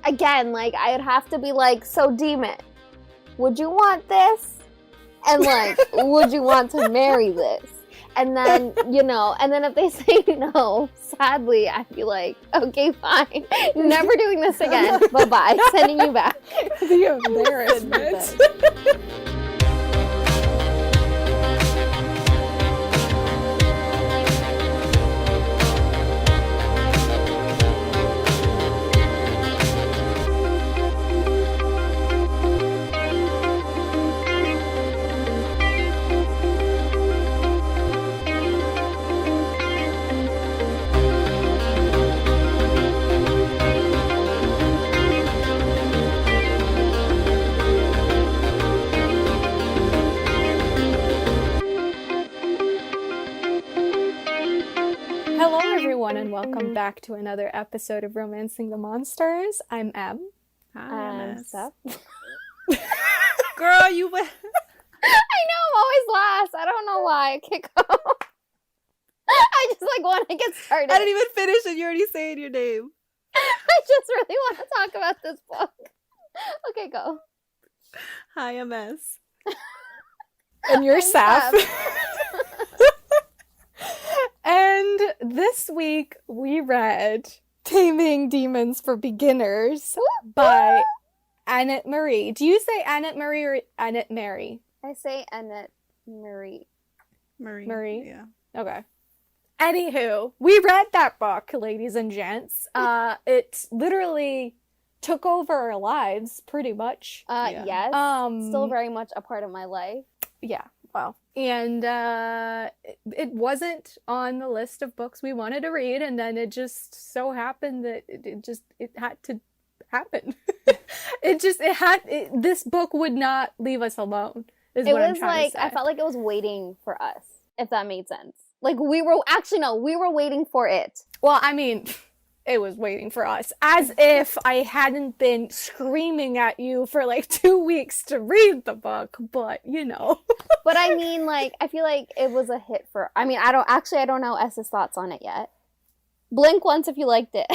again, like, I'd have to be like, so demon, would you want this? And like, would you want to marry this? And then, you know, and then if they say no, sadly, I'd be like, okay, fine. Never doing this again. Bye-bye. Sending you back. The embarrassment. Hello, everyone, and welcome back to another episode of Romancing the Monsters. I'm Em. Hi, I'm Steph. Girl, you went. I know, I'm always last. I don't know why. I can't go. I just like want to get started. I didn't even finish and you're already saying your name. I just really want to talk about this book. Okay, go. Hi, I'm S. And you're I'm Saf. Saf. And this week we read Taming Demons for Beginners by Annette Marie. Do you say Annette Marie or Annette Mary? I say Annette Marie. Marie? Yeah. Okay. Anywho, we read that book, ladies and gents. It literally took over our lives, pretty much. Yeah. Yes. Still very much a part of my life. Yeah, well. And it wasn't on the list of books we wanted to read, and then it just so happened that it had to happen. This book would not leave us alone, is what I'm trying to say. I felt like it was waiting for us, if that made sense. Like, we were waiting for it. Well, I mean, it was waiting for us. As if I hadn't been screaming at you for like 2 weeks to read the book, but you know. But I mean, like, I feel like it was a hit for, I mean, I don't know S's thoughts on it yet. Blink once if you liked it.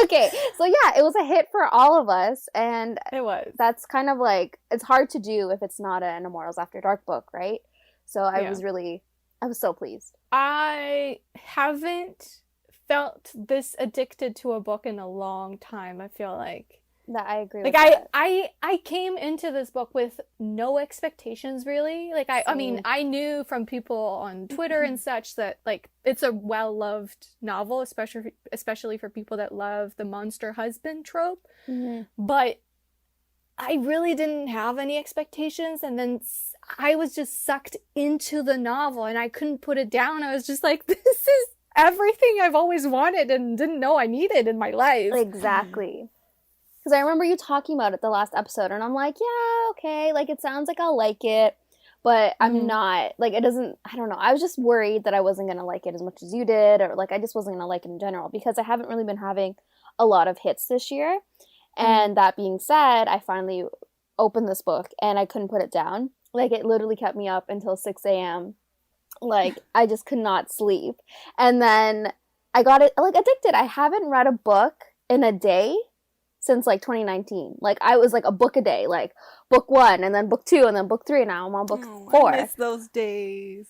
Okay, so yeah, it was a hit for all of us, and It was. that's kind of like, it's hard to do if it's not an Immortals After Dark book, right? So I was so pleased. I haven't felt this addicted to a book in a long time, I feel like. That I agree Like, with that. I came into this book with no expectations, really. Like, I mean, Same. I knew from people on Twitter and such that, like, it's a well-loved novel, especially for people that love the monster husband trope. Mhm. But I really didn't have any expectations, and then I was just sucked into the novel, and I couldn't put it down. I was just like, this is everything I've always wanted and didn't know I needed in my life. Exactly. Because I remember you talking about it the last episode, and I'm like, yeah, okay, like, it sounds like I'll like it, but I'm not, like, it doesn't, I don't know, I was just worried that I wasn't going to like it as much as you did, or, like, I just wasn't going to like it in general, because I haven't really been having a lot of hits this year, and that being said, I finally opened this book, and I couldn't put it down. Like, it literally kept me up until 6 a.m., like, I just could not sleep, and then I got it, like, addicted. I haven't read a book in a day since like 2019. Like, I was like a book a day, like book 1 and then book 2 and then book 3, and now I'm on book 4. I miss those days.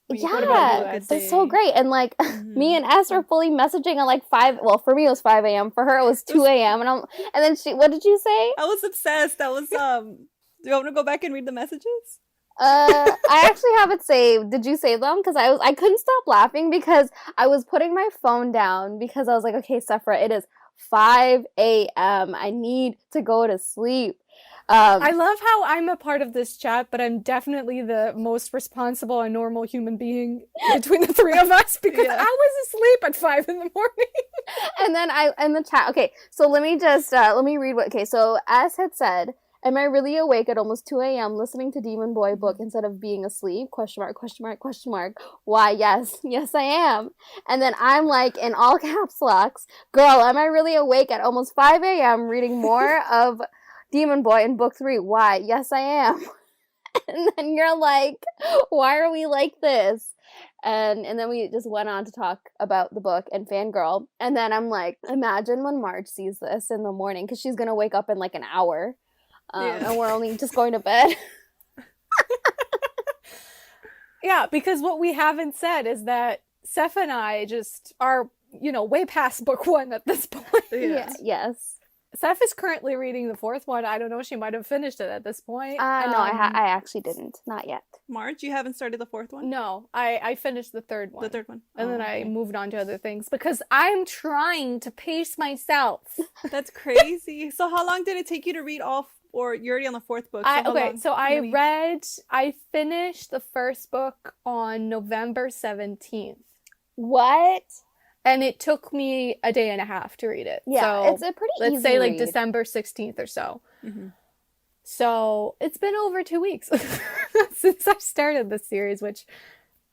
Yeah, it's so great. And like me and S were fully messaging at like 5. Well, for me it was 5 a.m. For her it was 2 a.m. And then she, what did you say? I was obsessed. I was do you want me to go back and read the messages? I actually have it saved. Did you save them? Because I couldn't stop laughing because I was putting my phone down because I was like, okay, Sephra, it is 5 a.m. I need to go to sleep. I love how I'm a part of this chat, but I'm definitely the most responsible and normal human being between the three of us, because I was asleep at 5 in the morning. And then in the chat, okay, so let me just, let me read what, okay, so S had said, am I really awake at almost 2 a.m. listening to Demon Boy book instead of being asleep? Question mark, question mark, question mark. Why, yes, yes I am. And then I'm like, in all caps locks, girl, am I really awake at almost 5 a.m. reading more of Demon Boy in book 3? Why, yes I am. And then you're like, why are we like this? and then we just went on to talk about the book and fangirl. And then I'm like, imagine when Marge sees this in the morning, because she's gonna wake up in like an hour, and we're only just going to bed. Yeah, because what we haven't said is that Seth and I just are, way past book 1 at this point. Yeah. Yes. Seth is currently reading the 4th one. I don't know, she might have finished it at this point. No, I actually didn't. Not yet. Marge, you haven't started the 4th one? No, I finished the 3rd one. The 3rd one. And then I moved on to other things because I'm trying to pace myself. That's crazy. So how long did it take you to read all, or you're already on the 4th book? So I finished the 1st book on November 17th. What? And it took me a day and a half to read it. Yeah, so it's a pretty easy let's say like read. December 16th or so. Mm-hmm. So it's been over 2 weeks since I started this series, which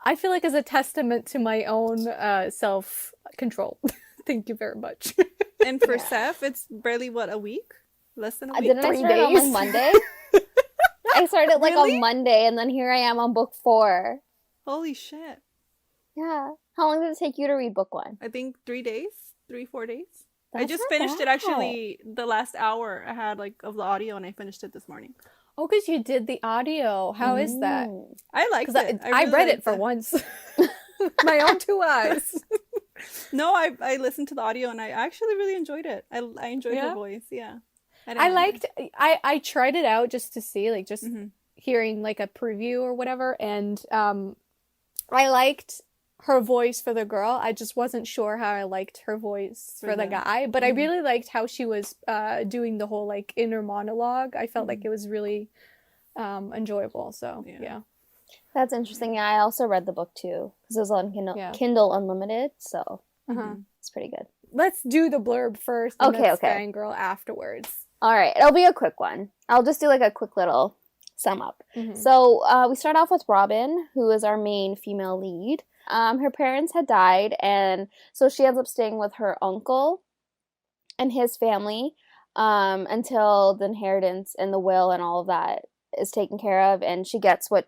I feel like is a testament to my own self-control. Thank you very much. And for Seth, it's barely, a week? Less than a week? Didn't I start on like Monday? I started like Really? on Monday, and then here I am on book 4. Holy shit. Yeah. How long did it take you to read book 1? I think 3 days? 3-4 days? I That's just not finished it bad. actually the last hour I had of the audio, and I finished it this morning. Oh, because you did the audio. How is that? I liked Because it. I really read liked it for once. My own 2 eyes. No, I listened to the audio and I actually really enjoyed it. I enjoyed her voice. Yeah. I tried it out just to see, like, just Mm-hmm. hearing like a preview or whatever, and I liked her voice for the girl. I just wasn't sure how I liked her voice for the guy, but I really liked how she was doing the whole like inner monologue. I felt like it was really enjoyable. So yeah. That's interesting. Yeah, I also read the book too, because it was on Kindle Unlimited, so it's pretty good. Let's do the blurb first, and Okay. fangirl afterwards. All right, it'll be a quick one. I'll just do like a quick little sum up. So we start off with Robin, who is our main female lead. Her parents had died, and so she ends up staying with her uncle and his family until the inheritance and the will and all of that is taken care of, and she gets what,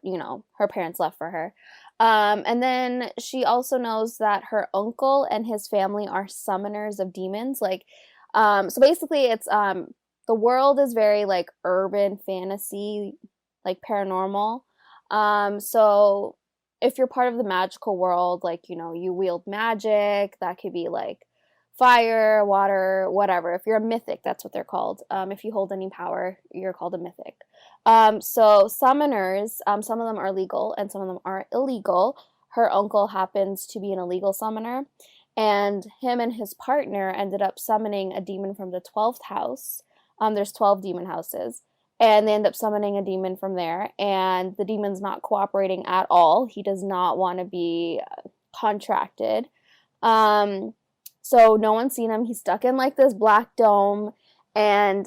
her parents left for her. And then she also knows that her uncle and his family are summoners of demons. So basically it's, the world is very like urban fantasy, like paranormal. So if you're part of the magical world, like, you wield magic, that could be like fire, water, whatever. If you're a mythic, that's what they're called. If you hold any power, you're called a mythic. So summoners, some of them are legal and some of them are illegal. Her uncle happens to be an illegal summoner, and him and his partner ended up summoning a demon from the 12th house. There's 12 demon houses, and they end up summoning a demon from there, and the demon's not cooperating at all. He does not want to be contracted. So no one's seen him. He's stuck in like this black dome, and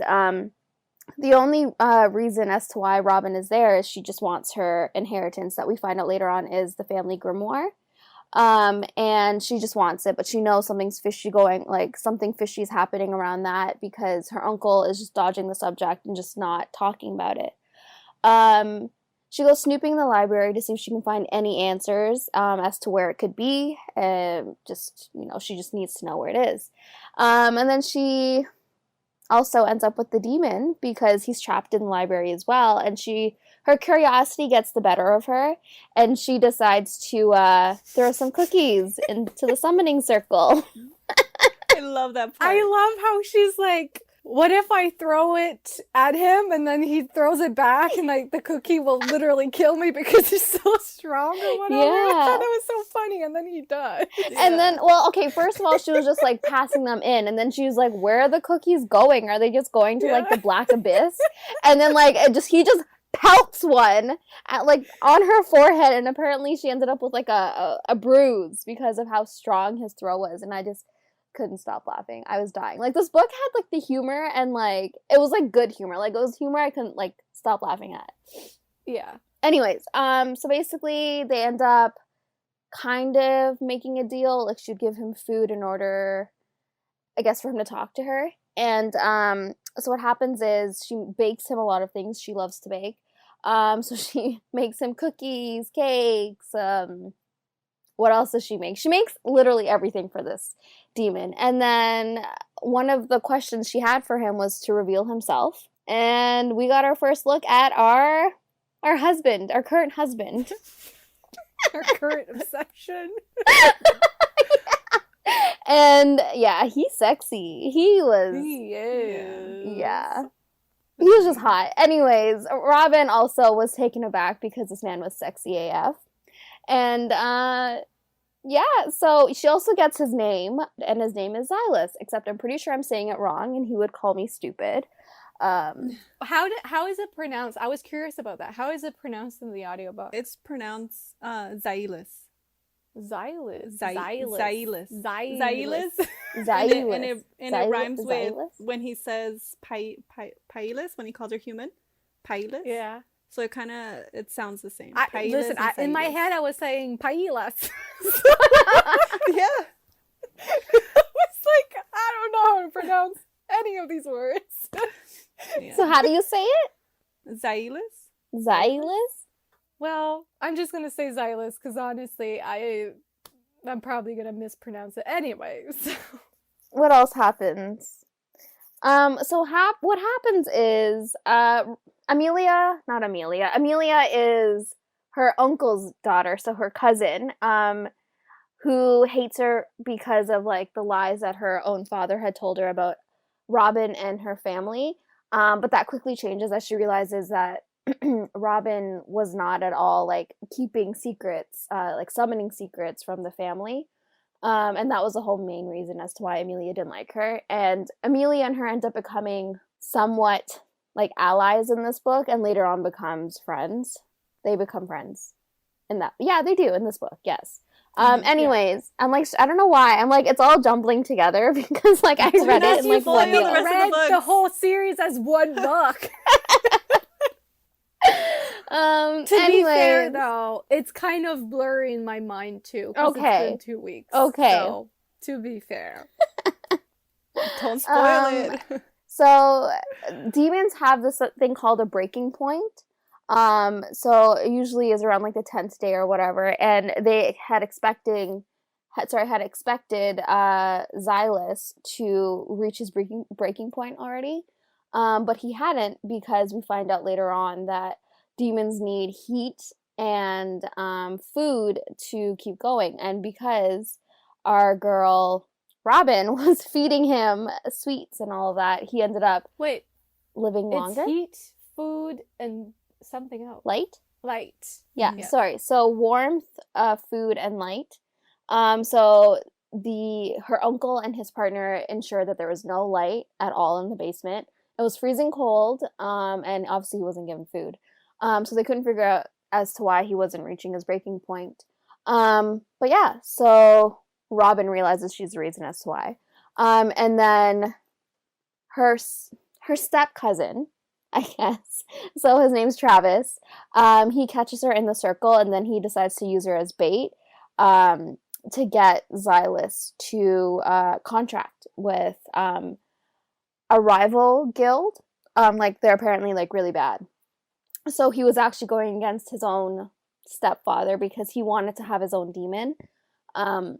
the only reason as to why Robin is there is she just wants her inheritance that we find out later on is the family grimoire. And she just wants it, but she knows something's fishy something fishy is happening around that because her uncle is just dodging the subject and just not talking about it. She goes snooping in the library to see if she can find any answers as to where it could be. She just needs to know where it is. And then she also ends up with the demon because he's trapped in the library as well. And her curiosity gets the better of her, and she decides to throw some cookies into the summoning circle. I love that part. I love how she's like, what if I throw it at him and then he throws it back and like the cookie will literally kill me because he's so strong or whatever? Yeah. I thought it was so funny, and then he does. And then, first of all, she was just like passing them in, and then she was like, where are the cookies going? Are they just going to like the black abyss? And then he just pelts one at on her forehead, and apparently she ended up with like a bruise because of how strong his throw was, and I just couldn't stop laughing. I was dying. This book had the humor, and it was good humor. It was humor I couldn't stop laughing at. Yeah. Anyways, so basically they end up kind of making a deal. She'd give him food in order, I guess, for him to talk to her. And so what happens is she bakes him a lot of things she loves to bake. So she makes him cookies, cakes, what else does she make? She makes literally everything for this demon. And then one of the questions she had for him was to reveal himself. And we got our first look at our husband, our current husband. Our current obsession. And yeah, he's sexy. He is. Yeah. He was just hot. Anyways, Robin also was taken aback because this man was sexy AF. And yeah, so she also gets his name, and his name is Xylus, except I'm pretty sure I'm saying it wrong, and he would call me stupid. How is it pronounced? I was curious about that. How is it pronounced in the audiobook? It's pronounced Xylus. Xylus. Xylus. Xylus. Xylus. And it rhymes with when he says Pilus, when he calls her human. Pilus. Yeah. So it sounds the same. Listen, in my head I was saying Pailas. Yeah. It's like, I don't know how to pronounce any of these words. Yeah. So how do you say it? Xylus. Xylus? Well, I'm just going to say Xylus because honestly, I'm probably going to mispronounce it anyways. What else happens? What happens is, Amelia is her uncle's daughter, so her cousin, who hates her because of, like, the lies that her own father had told her about Robin and her family. But that quickly changes as she realizes that Robin was not at all, like, keeping secrets, like, summoning secrets from the family. And that was the whole main reason as to why Amelia didn't like her. And Amelia and her end up becoming somewhat, like, allies in this book, and later on becomes friends. They become friends. Yeah, they do in this book, yes. Anyways, I'm like, I don't know why. I'm like, it's all jumbling together because, like, I read it in, like, one go. go. I read the whole series as one book. To be fair, though, it's kind of blurry in my mind, too. Okay. It's been 2 weeks. Okay. So, to be fair. Don't spoil it. So, demons have this thing called a breaking point. So it usually is around, like, the 10th day or whatever, and they had expected Xylus to reach his breaking point already, but he hadn't, because we find out later on that demons need heat and food to keep going, and because our girl Robin was feeding him sweets and all of that, he ended up living longer. It's heat, food, and something else. Light. Yeah, sorry. So warmth, food, and light. So her uncle and his partner ensured that there was no light at all in the basement. It was freezing cold, and obviously he wasn't given food. So they couldn't figure out as to why he wasn't reaching his breaking point. But yeah, so Robin realizes she's the reason as to why. And then her step cousin, I guess. So his name's Travis. He catches her in the circle, and then he decides to use her as bait to get Xylus to contract with a rival guild. Like, they're apparently, like, really bad. So he was actually going against his own stepfather because he wanted to have his own demon. And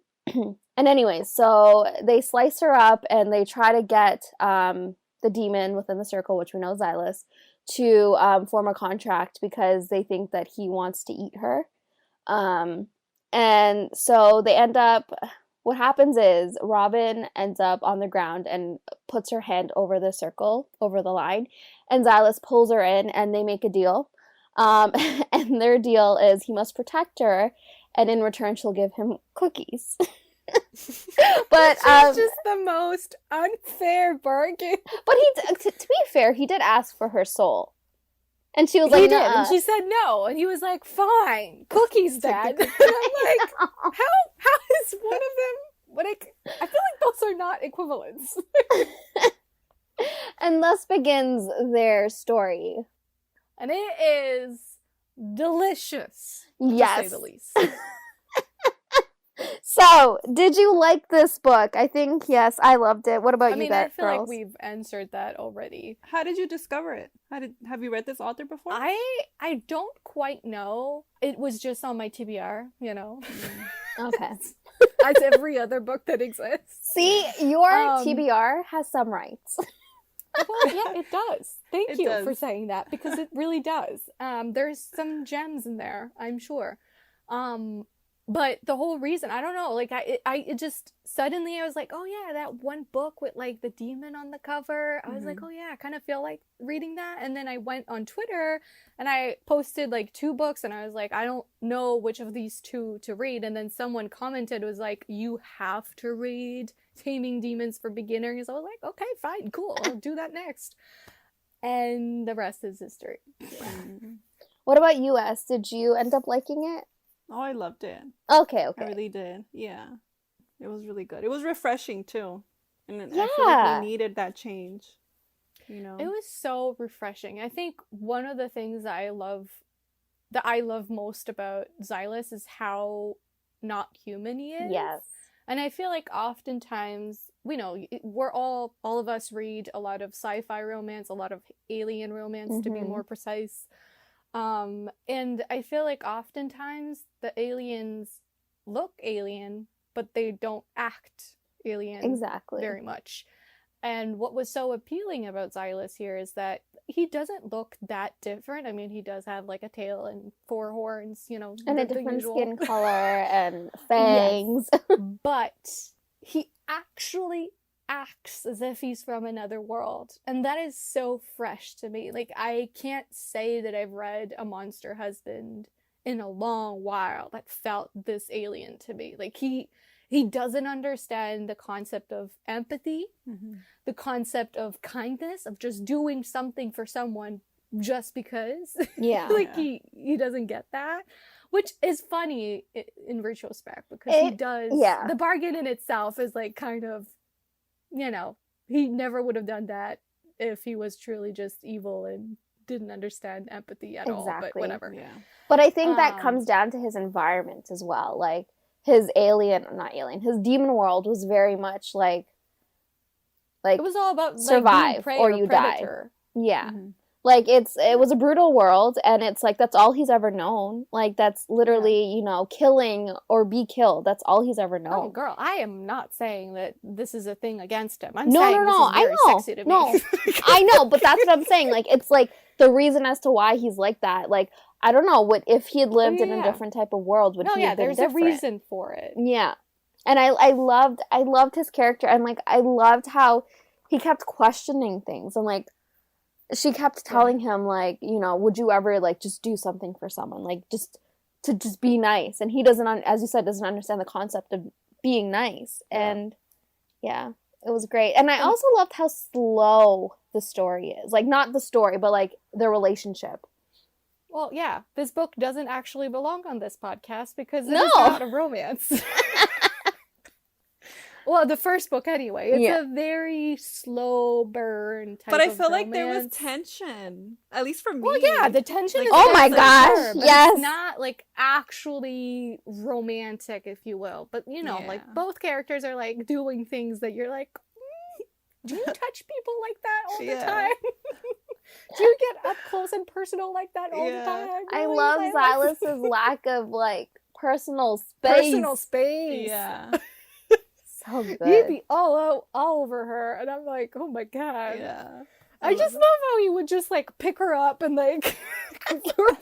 anyway, so they slice her up, and they try to get the demon within the circle, which we know Xylus, to form a contract because they think that he wants to eat her. And so they end up, what happens is Robin ends up on the ground and puts her hand over the circle, over the line, and Xylus pulls her in, and they make a deal. And their deal is he must protect her, and in return she'll give him cookies. But it's just the most unfair bargain. But to be fair, he did ask for her soul, and she was he like, did, and she said no, and he was like, "Fine, cookies, Dad." And I'm like, how is one of them? I feel like those are not equivalents. And thus begins their story, and it is delicious, yes, to say the least. So, did you like this book? I think, yes, I loved it. What about I you mean, guys, I feel like girls? we've answered that already. How did you discover it? Have you read this author before? I don't quite know. It was just on my TBR, you know. Okay. As every other book that exists. See, your Um, TBR has some rights. Well, yeah, it does. Thank It you does. for saying that, because it really does. There's some gems in there, I'm sure. But the whole reason, I don't know, like it just suddenly I was like, oh yeah, that one book with like the demon on the cover. I was like, oh yeah, I kind of feel like reading that. And then I went on Twitter and I posted like 2 books and I was like, I don't know which of these 2 to read. And then someone commented, was like, you have to read Taming Demons for Beginners. I was like, okay, fine, cool, I'll do that next. And the rest is history. What about US? Did you end up liking it? Oh, I loved it. Okay, I okay. really did. Yeah. It was really good. It was refreshing too. And I feel Yeah. like we needed that change. You know? It was so refreshing. I think one of the things that I love most about Xylus is how not human he is. Yes. And I feel like oftentimes, we're all of us read a lot of sci-fi romance, a lot of alien romance to be more precise. And I feel like oftentimes the aliens look alien, but they don't act alien Exactly. very much. And what was so appealing about Xylus here is that he doesn't look that different. I mean, he does have like a tail and 4 horns, And a the different usual. skin color and fangs. But he actually acts as if he's from another world. And that is so fresh to me. Like, I can't say that I've read a monster husband in a long while that felt this alien to me. Like, he doesn't understand the concept of empathy, the concept of kindness, of just doing something for someone just because. Yeah. He doesn't get that. Which is funny in retrospect, because he does. Yeah. The bargain in itself is like kind of, he never would have done that if he was truly just evil and didn't understand empathy at all. But whatever. Yeah. But I think that comes down to his environment as well. Like, his his demon world was very much like it was all about survive being prey or you predator. die. Yeah. Like, it was a brutal world, and it's like, that's all he's ever known. Like, that's literally, killing or be killed. That's all he's ever known. Oh, girl, I am not saying that this is a thing against him. I'm No, saying no, this no, is very I know. sexy to me. No, I know, but that's what I'm saying. Like, it's like the reason as to why he's like that. Like, I don't know, if he had lived in a different type of world, would he have been there's different? a reason for it. Yeah. And I loved his character, and like, I loved how he kept questioning things, and like, she kept telling him, like, would you ever, like, just do something for someone, like, just to just be nice? And he doesn't, as you said, doesn't understand the concept of being nice. And yeah, it was great. And I also loved how slow the story is. Like, not the story, but like the relationship. Well, yeah, this book doesn't actually belong on this podcast because it's No. not a romance. Well, the first book anyway. It's a very slow burn type But I of feel like there was romance. tension, at least for me. Well, yeah, the tension is oh there my for gosh, sure, but yes. it's not like actually romantic, if you will. But like both characters are like doing things that you're like, do you touch people like that all the time? Do you get up close and personal like that all the time? I Really, love Silas? Silas's lack of like personal space. Personal space. Yeah. So good. He'd be all over her, and I'm like, oh my god. Yeah. I just love how he would just like pick her up and like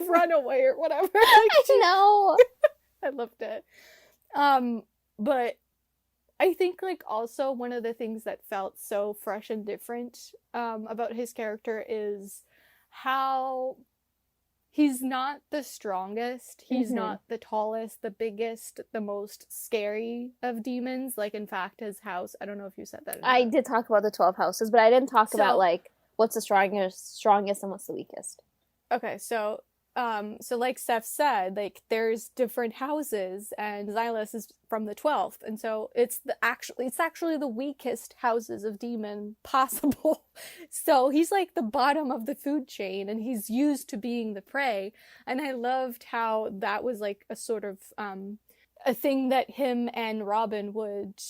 run away or whatever. I know. I loved it. But I think like also one of the things that felt so fresh and different about his character is how he's not the strongest, he's not the tallest, the biggest, the most scary of demons. Like, in fact, his house, I don't know if you said that. I did talk about the 12 houses, but I didn't talk about like what's the strongest and what's the weakest. Okay, so like Steph said, like there's different houses, and Xylus is from the 12th, and so it's actually the weakest houses of demon possible. So he's like the bottom of the food chain, and he's used to being the prey. And I loved how that was like a sort of a thing that him and Robin would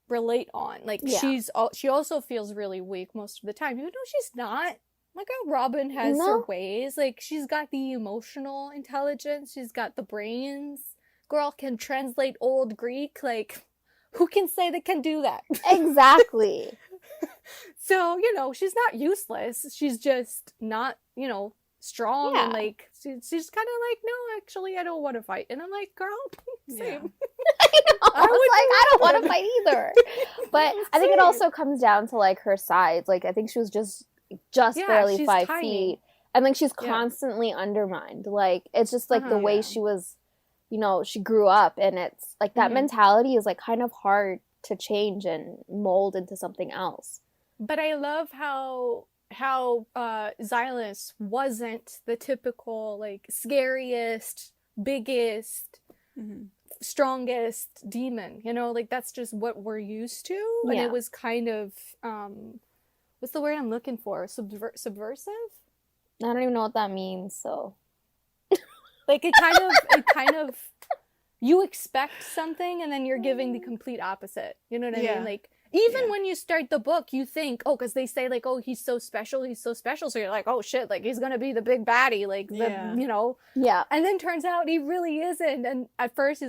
relate on. Like, Yeah. she also feels really weak most of the time, even though she's not. Like how Robin has No. her ways. Like, she's got the emotional intelligence, she's got the brains. Girl can translate old Greek. Like, who can say they can do that? Exactly. So, you know, she's not useless. She's just not, you know, strong. Yeah. And like, she's kind of like, no, actually, I don't want to fight. And I'm like, girl, same. I was like, I don't want to rather. fight either. But I think it also comes down to like her size. Like, I think she was just Yeah, barely she's 5 tiny. feet. And like she's Yeah. constantly undermined. Like, it's just like the Uh-huh. way Yeah. she was, you know, she grew up, and it's like that Mhm. mentality is like kind of hard to change and mold into something else. But I love how Xylus wasn't the typical, like, scariest, biggest, Mhm. strongest demon, you know, like that's just what we're used to. And Yeah. it was kind of what's the word I'm looking for, subversive. I don't even know what that means, so Like, it kind of you expect something and then you're giving the complete opposite, you know what I Yeah. mean? Like, even Yeah. when you start the book, you think, oh, because they say like, oh, he's so special, so you're like, oh shit, like he's gonna be the big baddie, like the Yeah. you know. yeah. And then turns out he really isn't. And at first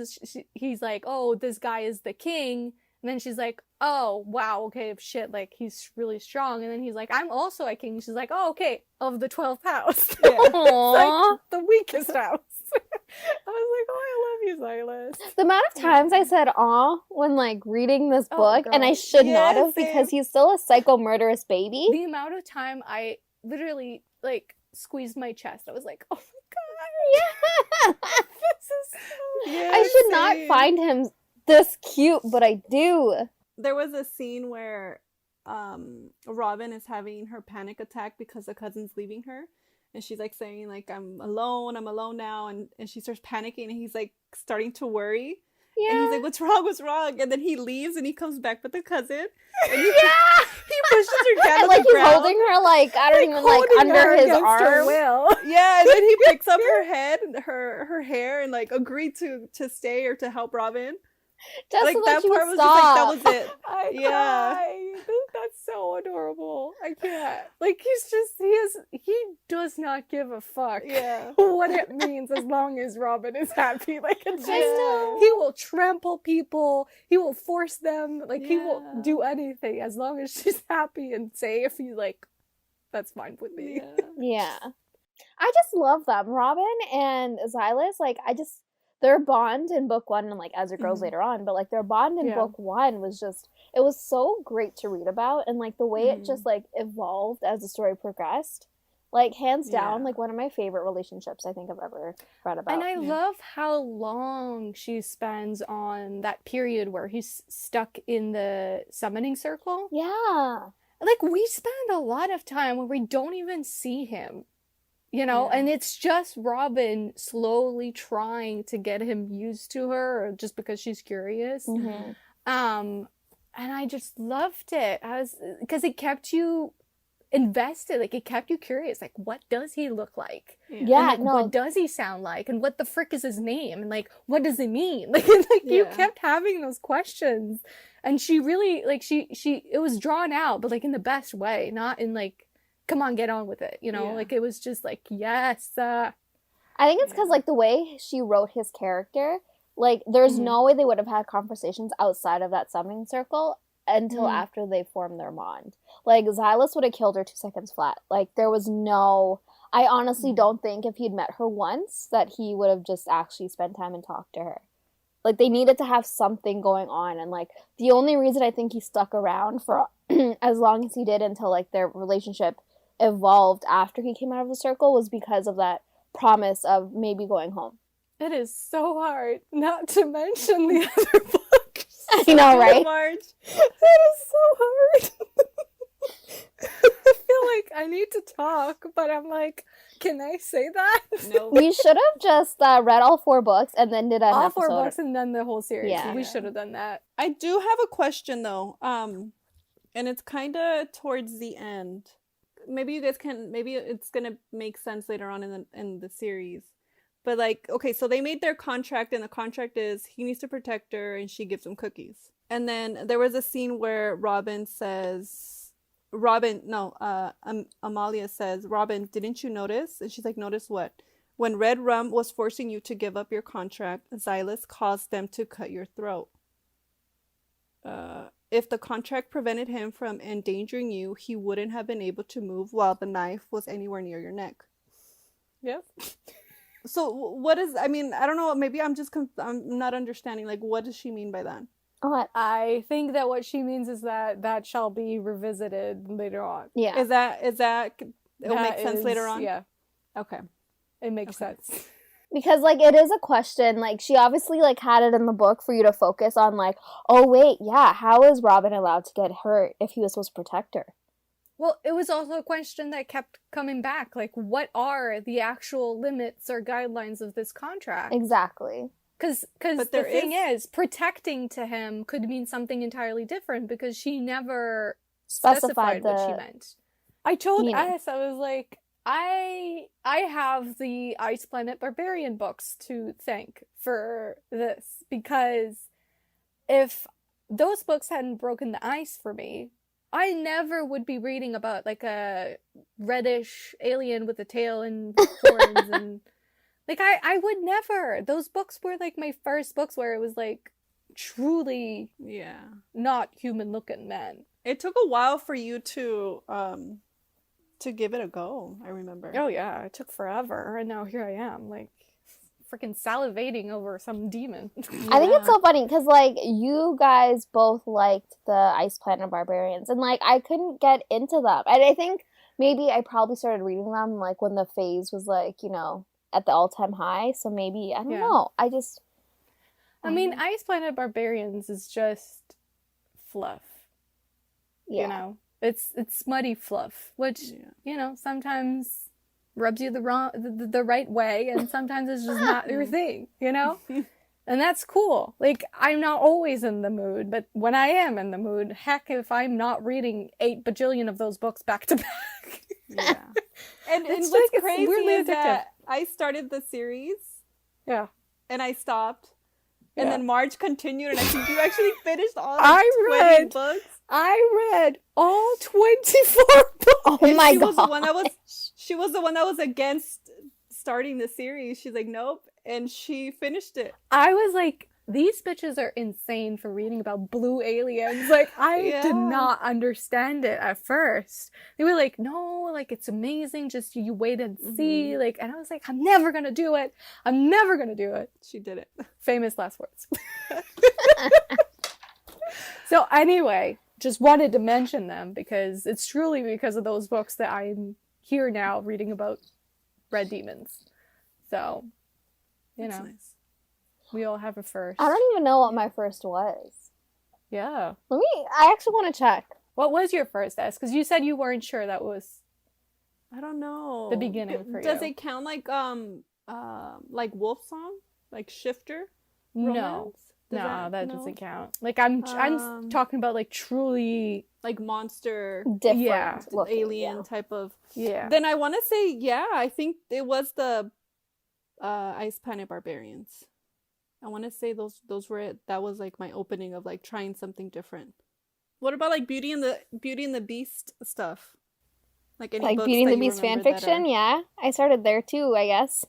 he's like, oh, this guy is the king. And then she's like, oh, wow, okay, shit, like, he's really strong. And then he's like, I'm also a king. She's like, oh, okay, of the 12th house. Yeah. Aww. Like, the weakest house. I was like, oh, I love you, Xylus. The amount of times I said "aw" when like reading this Oh, book, and I girl. should not Yeah, have, because same. he's still a psycho murderous baby. The amount of time I literally, like, squeezed my chest. I was like, oh my god, Yeah. this is so... Yeah, I should not same. find him this cute, but I do. There was a scene where Robin is having her panic attack because the cousin's leaving her, and she's like saying like, I'm alone now, and she starts panicking, and he's like starting to worry, and he's Yeah. like, what's wrong, and then he leaves and he comes back with the cousin, and he Yeah. pushes her down And on like the he's ground. holding her like, I don't even like Holding under her his against her arm. will. Yeah, and then he picks up her head and her hair and like agreed to stay or to help Robin. Just Like so that that she part would was just stop. like, that was it. I Yeah. cry. That's so adorable. I can't. Like, he does not give a fuck Yeah. what it means as long as Robin is happy. Like, it's just, know. he will trample people. He will force them. Like, he will Yeah. do anything as long as she's happy and safe. He's like, that's fine with me. Yeah. Yeah. I just love them. Robin and Xylus, like, their bond in book one, and like as it grows Mhm. later on, but like their bond in Yeah. book one was just, it was so great to read about, and like the way it Mhm. just like evolved as the story progressed, like hands down, Yeah. like one of my favorite relationships I think I've ever read about. And I Yeah. love how long she spends on that period where he's stuck in the summoning circle. Yeah. Like, we spend a lot of time where we don't even see him, you know, Yeah. and it's just Robin slowly trying to get him used to her, or just because she's curious. Mhm. And I just loved it. Because it kept you invested, like, it kept you curious, like, what does he look like? Yeah, And, like, no. what does he sound like? And what the frick is his name? And like, what does it mean? Like, you Yeah. kept having those questions. And she really, like, she it was drawn out, but like in the best way, not in like, come on, get on with it, you know? Yeah. Like, it was just like, yes. I think it's because Yeah. like the way she wrote his character, like there's Mhm. no way they would have had conversations outside of that summoning circle until Mhm. after they formed their bond. Like Xylus would have killed her 2 seconds flat. Like there was no, I honestly Mhm. don't think if he'd met her once that he would have just actually spent time and talked to her. Like they needed to have something going on, and like the only reason I think he stuck around for as long as he did until like their relationship evolved after he came out of the circle was because of that promise of maybe going home. It is so hard not to mention the other books. I know, right? Marge. It is so hard. I feel like I need to talk, but I'm like, can I say that? No. We should have just read all 4 books and then did an All episode. 4 books and then the whole series. Yeah. We should have done that. I do have a question though. And it's kind of towards the end. Maybe you guys can. Maybe it's gonna make sense later on in the series. But like, okay, so they made their contract, and the contract is he needs to protect her, and she gives him cookies. And then there was a scene where Amalia says, Robin, didn't you notice? And she's like, notice what? When Red Rum was forcing you to give up your contract, Xylus caused them to cut your throat. If the contract prevented him from endangering you, he wouldn't have been able to move while the knife was anywhere near your neck. Yep. So what is, I mean, I don't know, maybe I'm not understanding, like, what does she mean by that? What? I think that what she means is that shall be revisited later on. Yeah. Is that it'll make sense later on? Yeah. Okay. It makes sense. Because, like, it is a question. Like, she obviously, like, had it in the book for you to focus on, like, oh, wait, yeah, how is Robin allowed to get hurt if he was supposed to protect her? Well, it was also a question that kept coming back. Like, what are the actual limits or guidelines of this contract? Exactly. Because the thing is, protecting to him could mean something entirely different because she never specified what she meant. I told S, I was like, I have the Ice Planet Barbarian books to thank for this, because if those books hadn't broken the ice for me, I never would be reading about like a reddish alien with a tail and horns and like I would never. Those books were like my first books where it was like truly not human looking men. It took a while for you to give it a go, I remember. Oh yeah, it took forever, and now here I am, like freaking salivating over some demon. I think it's so funny because, like, you guys both liked the Ice Planet Barbarians, and, like, I couldn't get into them. And I think maybe I probably started reading them, like, when the phase was, like, you know, at the all-time high. So maybe, I don't know. I mean, Ice Planet Barbarians is just fluff. Yeah. You know? It's smutty fluff, which, you know, sometimes rubs you the right way, and sometimes it's just not your thing, you know? And that's cool. Like, I'm not always in the mood, but when I am in the mood, heck, if I'm not reading 8 bajillion of those books back to back. Yeah. And what's crazy is that I started the series. Yeah. And I stopped. Yeah. And then Marge continued, and I think you actually finished all 20 books. I read all 24 books. Oh my god. She was the one that was against starting the series. She's like, nope. And she finished it. I was like, these bitches are insane for reading about blue aliens. Like, I did not understand it at first. They were like, no, like, it's amazing. Just you wait and see. Like, and I was like, I'm never going to do it. I'm never going to do it. She did it. Famous last words. So anyway, just wanted to mention them because it's truly because of those books that I'm here now reading about red demons. So, you know. Nice. We all have a first. I don't even know what my first was. Yeah. I actually want to check. What was your first S? Because you said you weren't sure that was I don't know. the beginning for you. Does it count like Wolf Song? Like Shifter? Romance? No, that doesn't count. Like I'm talking about like truly like monster different looking, alien type of. Yeah. Then I want to say I think it was the Ice Planet Barbarians. I want to say those were it. That was like my opening of like trying something different. What about like Beauty and the Beast stuff? Like any books Beauty and the Beast fan fiction? Yeah, I started there too, I guess.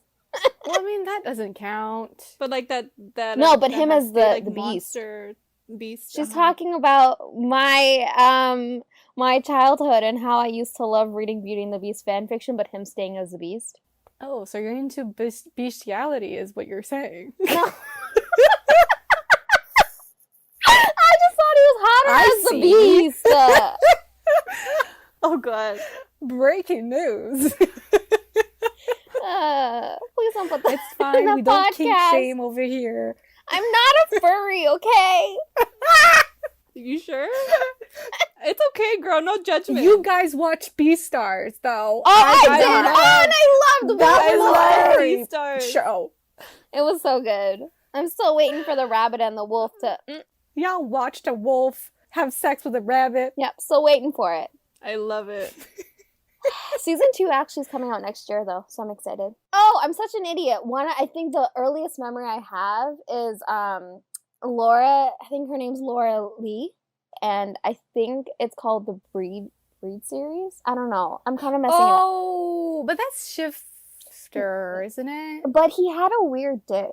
Well, I mean that doesn't count. But like that no, but him as the beast. Monster beast. She's talking about my my childhood and how I used to love reading Beauty and the Beast fan fiction, but him staying as the Beast. Oh, so you're into bestiality, is what you're saying? No. I just thought he was hotter as the Beast. Oh god! Breaking news. Please don't put that. It's fine. In the we don't podcast. kink shame over here. I'm not a furry, okay? You sure? It's okay, girl. No judgment. You guys watch Beastars, though. Oh, I did. And I loved that Beastars show. It was so good. I'm still waiting for the rabbit and the wolf to. Y'all watched a wolf have sex with a rabbit. Yep, still waiting for it. I love it. Season 2 actually is coming out next year, though, so I'm excited. Oh, I'm such an idiot. I think the earliest memory I have is Laura. I think her name's Laura Lee, and I think it's called the Breed series. I don't know. I'm kind of messing it up. Oh, but that's Shifter, isn't it? But he had a weird dick.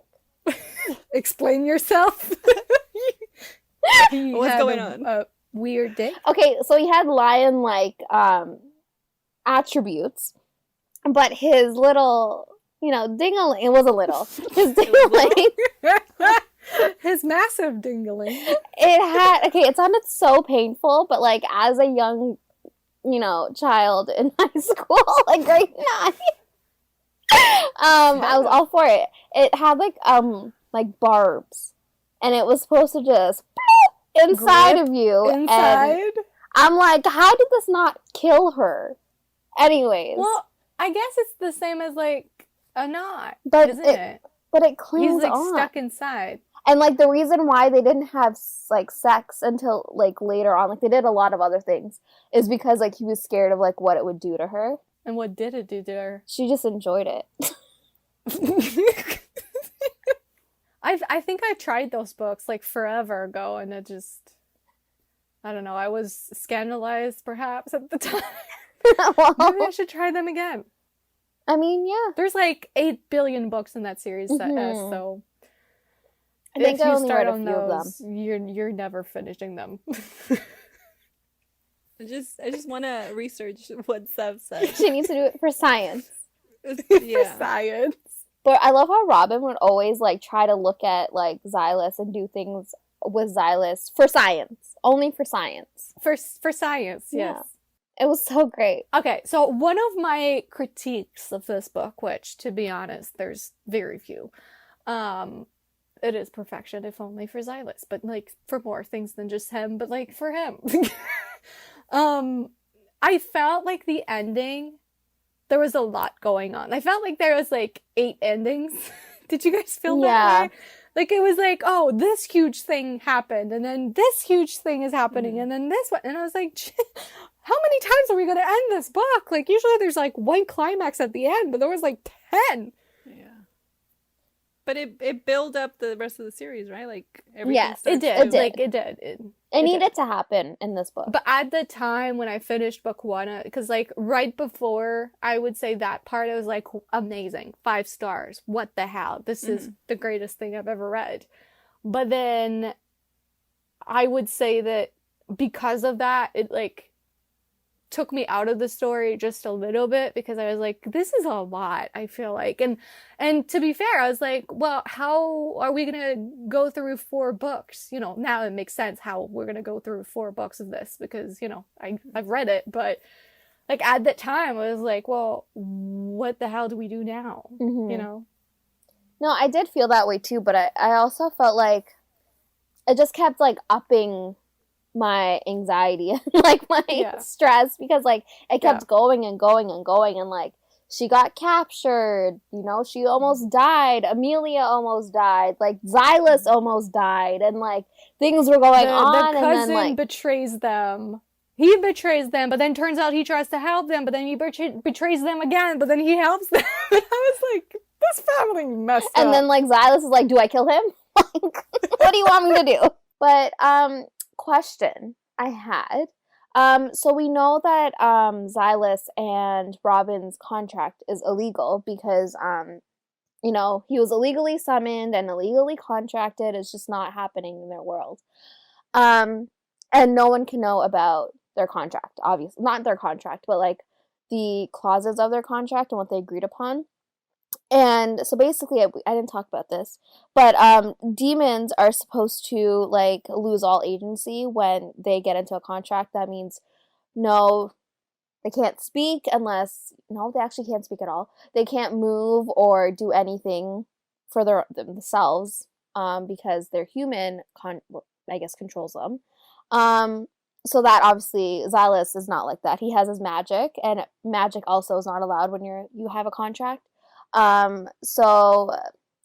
Explain yourself. What's going on? A weird dick. Okay, so he had lion-like attributes, but his little, dingling, it was a little. His dingling, his massive dingling. It sounded so painful, but like as a young, child in high school, like grade 9, I was all for it. It had like barbs, and it was supposed to just inside of you. Inside? And I'm like, how did this not kill her? Anyways. Well, I guess it's the same as like a knot, isn't it? But it clings He's like on. stuck inside. And like the reason why they didn't have like sex until like later on, like they did a lot of other things, is because like he was scared of like what it would do to her. And what did it do to her? She just enjoyed it. I think I tried those books like forever ago, and it just, I don't know, I was scandalized perhaps at the time. Well, Maybe I should try them again. I mean, yeah. There's like 8 billion books in that series, so I think if I you only start read a on few of those, them. you're never finishing them. I just want to research what Sev said. She needs to do it for science. Yeah. Science. But I love how Robin would always like try to look at like Xylus and do things with Xylus for science. Only for science. For science, yes. Yeah. It was so great. Okay, so one of my critiques of this book, which to be honest, there's very few, it is perfection if only for Xylus, but like for more things than just him, but like for him. I felt like the ending, there was a lot going on. I felt like there was like 8 endings. Did you guys feel that way? Like it was like, oh, this huge thing happened, and then this huge thing is happening, and then this one, and I was like, how many times are we going to end this book? Like usually there's like one climax at the end, but there was like 10. Yeah. But it built up the rest of the series, right? Like everything. Yes, It did. It did. Like it did. It needed to happen in this book. But at the time when I finished book 1, because like right before I would say that part, I was like, amazing, 5 stars. What the hell? This is the greatest thing I've ever read. But then I would say that because of that, it like took me out of the story just a little bit, because I was like, this is a lot, I feel like. And to be fair, I was like, well, how are we going to go through 4 books? Now it makes sense how we're going to go through 4 books of this, because, I've read it, but like at that time I was like, well, what the hell do we do now? No, I did feel that way too, but I also felt like it just kept like upping my anxiety, like my stress, because like it kept going and going and going, and like she got captured, she almost died, Amelia almost died, like Xylus almost died, and like things were going on, the cousin and then like betrays them. He betrays them, but then turns out he tries to help them, but then he betrays them again, but then he helps them. And I was like, this family messed up. And then like Xylus is like, do I kill him? Like, what do you want me to do? But question I had. So we know that Xylus and Robin's contract is illegal because he was illegally summoned and illegally contracted. It's just not happening in their world. And no one can know about their contract, obviously. Not their contract, but like the clauses of their contract and what they agreed upon. And so basically, I didn't talk about this, but demons are supposed to like lose all agency when they get into a contract. That means no, they can't speak unless, no, they actually can't speak at all. They can't move or do anything for themselves because their human, controls them. So that obviously Xylus is not like that. He has his magic, and magic also is not allowed when you have a contract. So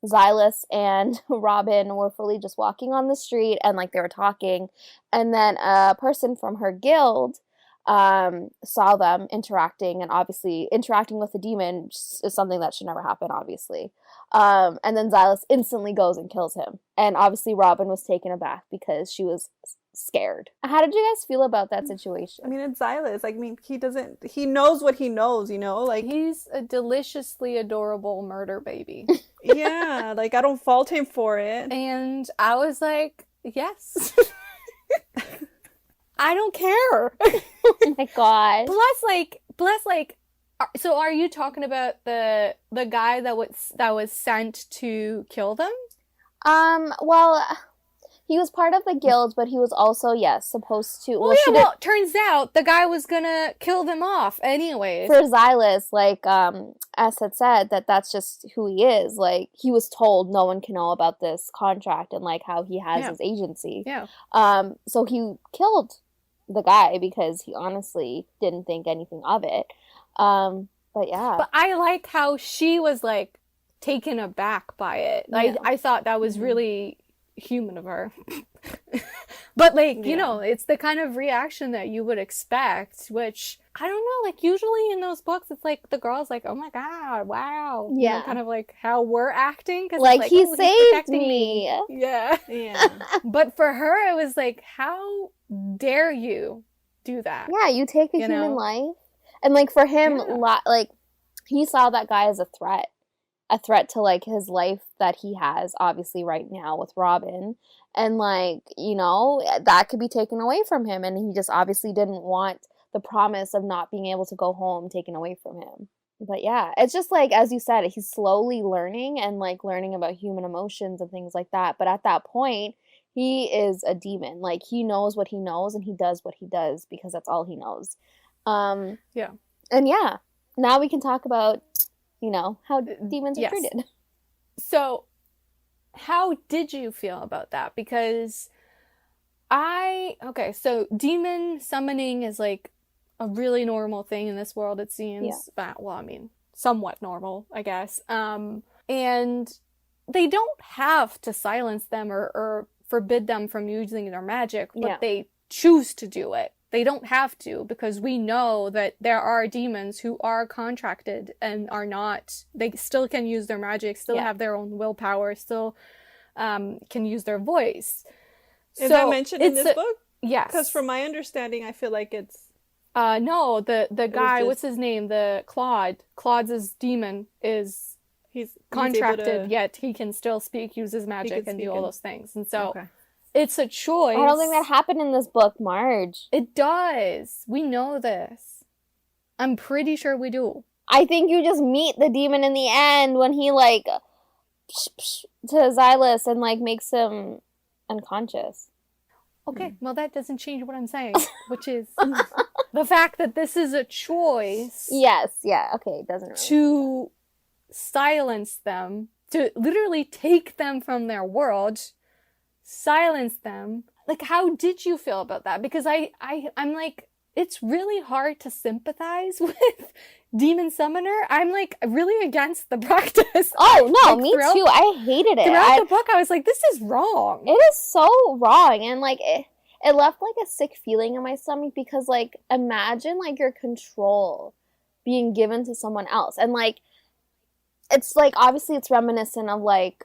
Xylus and Robin were fully just walking on the street, and like they were talking, and then a person from her guild saw them interacting, and obviously interacting with a demon is something that should never happen, obviously. And then Xylus instantly goes and kills him. And obviously Robin was taken aback because she was scared. How did you guys feel about that situation? I mean, it's Xylus. Like, I mean, he knows what he knows, you know? Like, he's a deliciously adorable murder baby. yeah, like, I don't fault him for it. And I was like, yes. I don't care. Oh my god. Plus, so are you talking about the guy that was sent to kill them? Well, he was part of the guild, but he was also, yes, supposed to. Well, turns out the guy was gonna kill them off anyways. For Xylus, like, as had said, that's just who he is. Like, he was told no one can know about this contract and, like, how he has his agency. Yeah. So he killed the guy because he honestly didn't think anything of it. But yeah. But I like how she was, like, taken aback by it. Like, I thought that was really human of her. But, like, you know, it's the kind of reaction that you would expect, which, I don't know, like, usually in those books, it's like, the girl's like, oh my god, wow. Yeah. You know, kind of like how we're acting. Cause like, he he's saved me. Yeah. Yeah. But for her, it was like, how dare you do that? Yeah, you take a human life. And, like, for him, like, he saw that guy as a threat to, like, his life that he has, obviously, right now with Robin. And, like, you know, that could be taken away from him. And he just obviously didn't want the promise of not being able to go home taken away from him. But, yeah, it's just, like, as you said, he's slowly learning and, like, learning about human emotions and things like that. But at that point, he is a demon. Like, he knows what he knows, and he does what he does because that's all he knows. Yeah. And, yeah, now we can talk about, you know, how demons are treated. So, how did you feel about that? Because so demon summoning is, like, a really normal thing in this world, it seems. Yeah. Well, I mean, somewhat normal, I guess. And they don't have to silence them or forbid them from using their magic, but they choose to do it. They don't have to, because we know that there are demons who are contracted and are not, they still can use their magic, still have their own willpower, still can use their voice. Is that mentioned in this book? Yes. Because from my understanding, I feel like it's... No, the guy, what's his name? Claude's demon is he's contracted, yet he can still speak, use his magic, and do all those things. And so... Okay. It's a choice. I don't think that happened in this book, Marge. It does. We know this. I'm pretty sure we do. I think you just meet the demon in the end when he, like, to Xylus and, like, makes him unconscious. Okay, well, that doesn't change what I'm saying, which is the fact that this is a choice. Yes, yeah, okay, it doesn't really to silence them, to literally take them from their world, silence them. Like, how did you feel about that? Because I'm like, it's really hard to sympathize with Demon Summoner. I'm, like, really against the practice. Oh, no, like, me too. I hated it. Throughout the book, I was like, this is wrong. It is so wrong. And, like, it left, like, a sick feeling in my stomach because, like, imagine, like, your control being given to someone else. And, like, it's, like, obviously it's reminiscent of, like,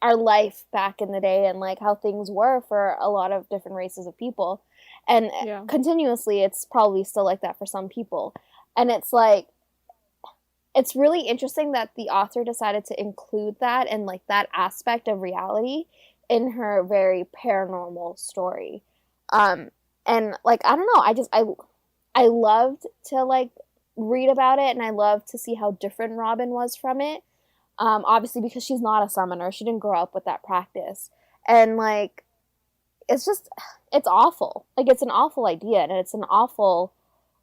our life back in the day and, like, how things were for a lot of different races of people. And continuously, it's probably still like that for some people. And it's, like, it's really interesting that the author decided to include that and, like, that aspect of reality in her very paranormal story. And, like, I don't know, I loved to, like, read about it, and I loved to see how different Robin was from it. Obviously, because she's not a summoner. She didn't grow up with that practice. And, like, it's just, it's awful. Like, it's an awful idea, and it's an awful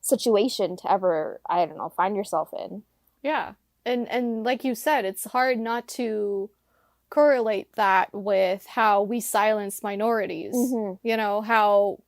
situation to ever, I don't know, find yourself in. Yeah. And like you said, it's hard not to correlate that with how we silence minorities. Mm-hmm. You know, how,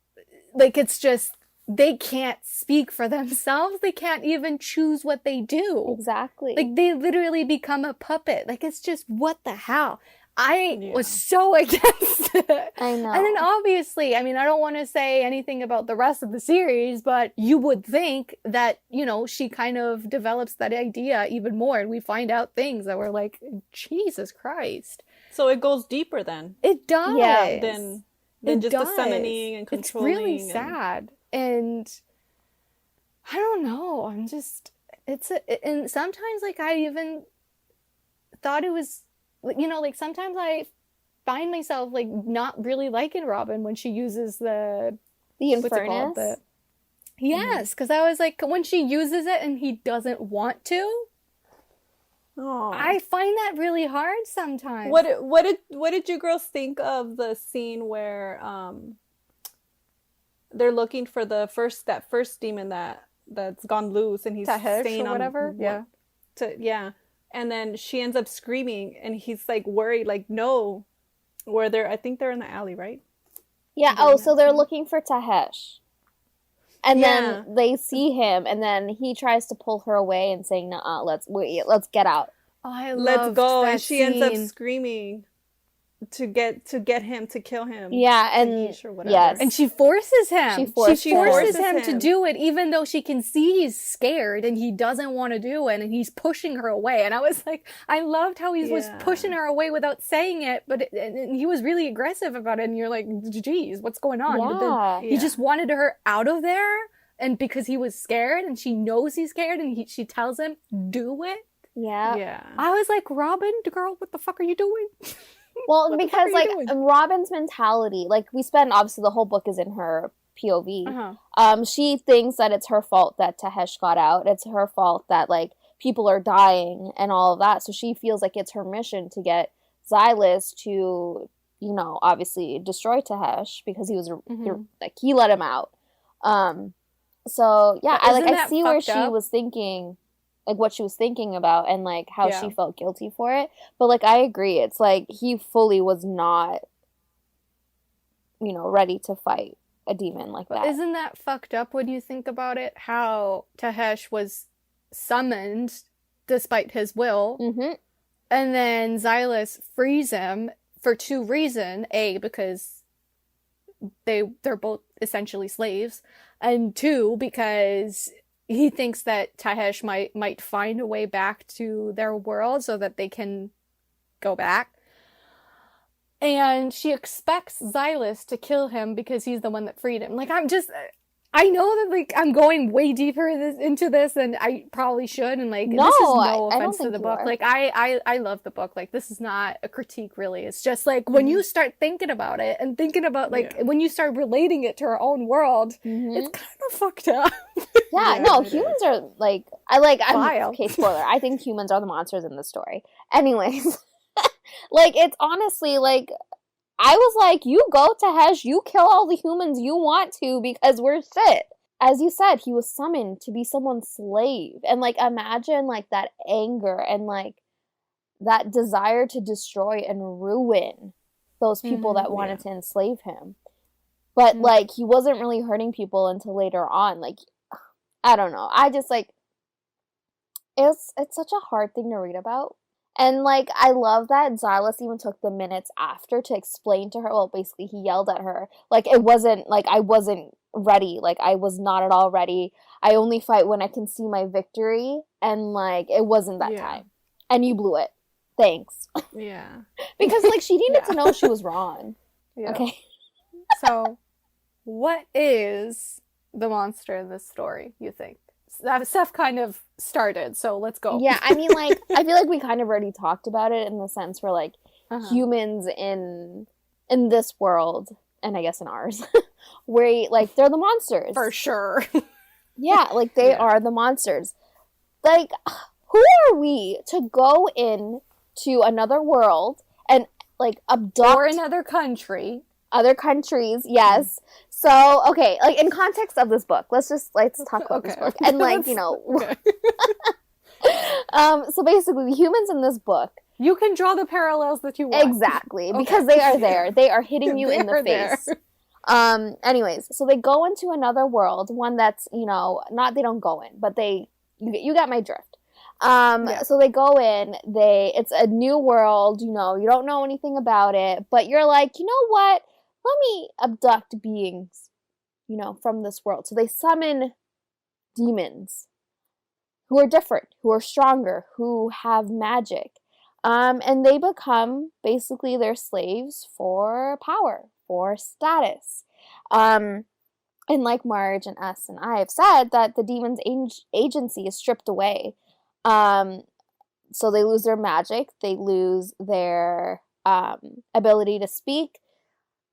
like, it's just, they can't speak for themselves. They can't even choose what they do. Exactly. Like, they literally become a puppet. Like, it's just, what the hell? I was so against it. I know. And then obviously, I mean, I don't want to say anything about the rest of the series, but you would think that, you know, she kind of develops that idea even more, and we find out things that were like, Jesus Christ. So it goes deeper then. It does. Yeah. Than It just does. the summoning and controlling. It's really sad. And I don't know. I'm just, and sometimes like I even thought it was, you know, like sometimes I find myself like not really liking Robin when she uses the Infernus. Yes, because I was like, when she uses it and he doesn't want to, I find that really hard sometimes. What did you girls think of the scene where they're looking for that first demon that's gone loose, and he's Tahesh staying or on whatever? Yeah. And then she ends up screaming, and he's like worried, like, no, I think they're in the alley, right? Yeah. Oh, so they're looking for Tahesh. And then they see him, and then he tries to pull her away and saying, "Nuh-uh, let's get out." Oh, Let's go. And she ends up screaming to get him, to kill him. Yeah, and yes. And she forces him. She forces him to do it, even though she can see he's scared and he doesn't want to do it, and he's pushing her away. And I was like, I loved how he was pushing her away without saying it, but and he was really aggressive about it. And you're like, geez, what's going on? Yeah. But then he just wanted her out of there, and because he was scared, and she knows he's scared, and she tells him, do it. Yeah. I was like, Robin, girl, what the fuck are you doing? Well, because like Robin's mentality, like we spend obviously the whole book is in her POV. She thinks that it's her fault that Tahesh got out. It's her fault that like people are dying and all of that. So she feels like it's her mission to get Xylus to, you know, obviously destroy Tahesh because he was like he let him out. So yeah, I see where she was thinking. Like what she was thinking about and like how she felt guilty for it. But like I agree, it's like he fully was not, you know, ready to fight a demon like that. Isn't that fucked up when you think about it? How Tahesh was summoned despite his will, and then Xylus frees him for two reasons. A, because they're both essentially slaves, and two, because he thinks that Tahesh might find a way back to their world so that they can go back. And she expects Xylus to kill him because he's the one that freed him. Like, I know that, like, I'm going way deeper into this than I probably should. And, like, this is no offense to the book. Like, I love the book. Like, this is not a critique, really. It's just, like, when you start thinking about it and thinking about, like, when you start relating it to our own world, it's kind of fucked up. Humans are, like, okay, spoiler. I think humans are the monsters in this story. Anyways, like, it's honestly, like, I was like, you go to Hesh, you kill all the humans you want to because we're shit. As you said, he was summoned to be someone's slave. And, like, imagine, like, that anger and, like, that desire to destroy and ruin those people that wanted to enslave him. But, like, he wasn't really hurting people until later on. Like, I don't know. I just, like, it's such a hard thing to read about. And, like, I love that Xylus even took the minutes after to explain to her. Well, basically, he yelled at her. Like, it wasn't, like, I wasn't ready. Like, I was not at all ready. I only fight when I can see my victory. And, like, it wasn't that time. And you blew it. Thanks. Yeah. Because, like, she needed to know she was wrong. Yeah. Okay. So, what is the monster in this story, you think? Seth kind of started, so let's go. Yeah, I mean, like, I feel like we kind of already talked about it in the sense where, like, humans in this world, and I guess in ours, where, like, they're the monsters. For sure. Yeah, like, they are the monsters. Like, who are we to go in to another world and, like, abduct... Or another country. Other countries, yes. So, okay, like, in context of this book, let's talk about this book. And, like, you know... so, basically, the humans in this book... You can draw the parallels that you want. Exactly, because they are there. They are hitting you in the face. Anyways, so they go into another world, one that's, you know, not they don't go in, but you got my drift. So they go in, it's a new world, you don't know anything about it, but you're like, you know what? Let me abduct beings, from this world. So they summon demons who are different, who are stronger, who have magic. And they become basically their slaves for power, for status. And like Marge and S and I have said, that the demon's agency is stripped away. So they lose their magic, they lose their ability to speak,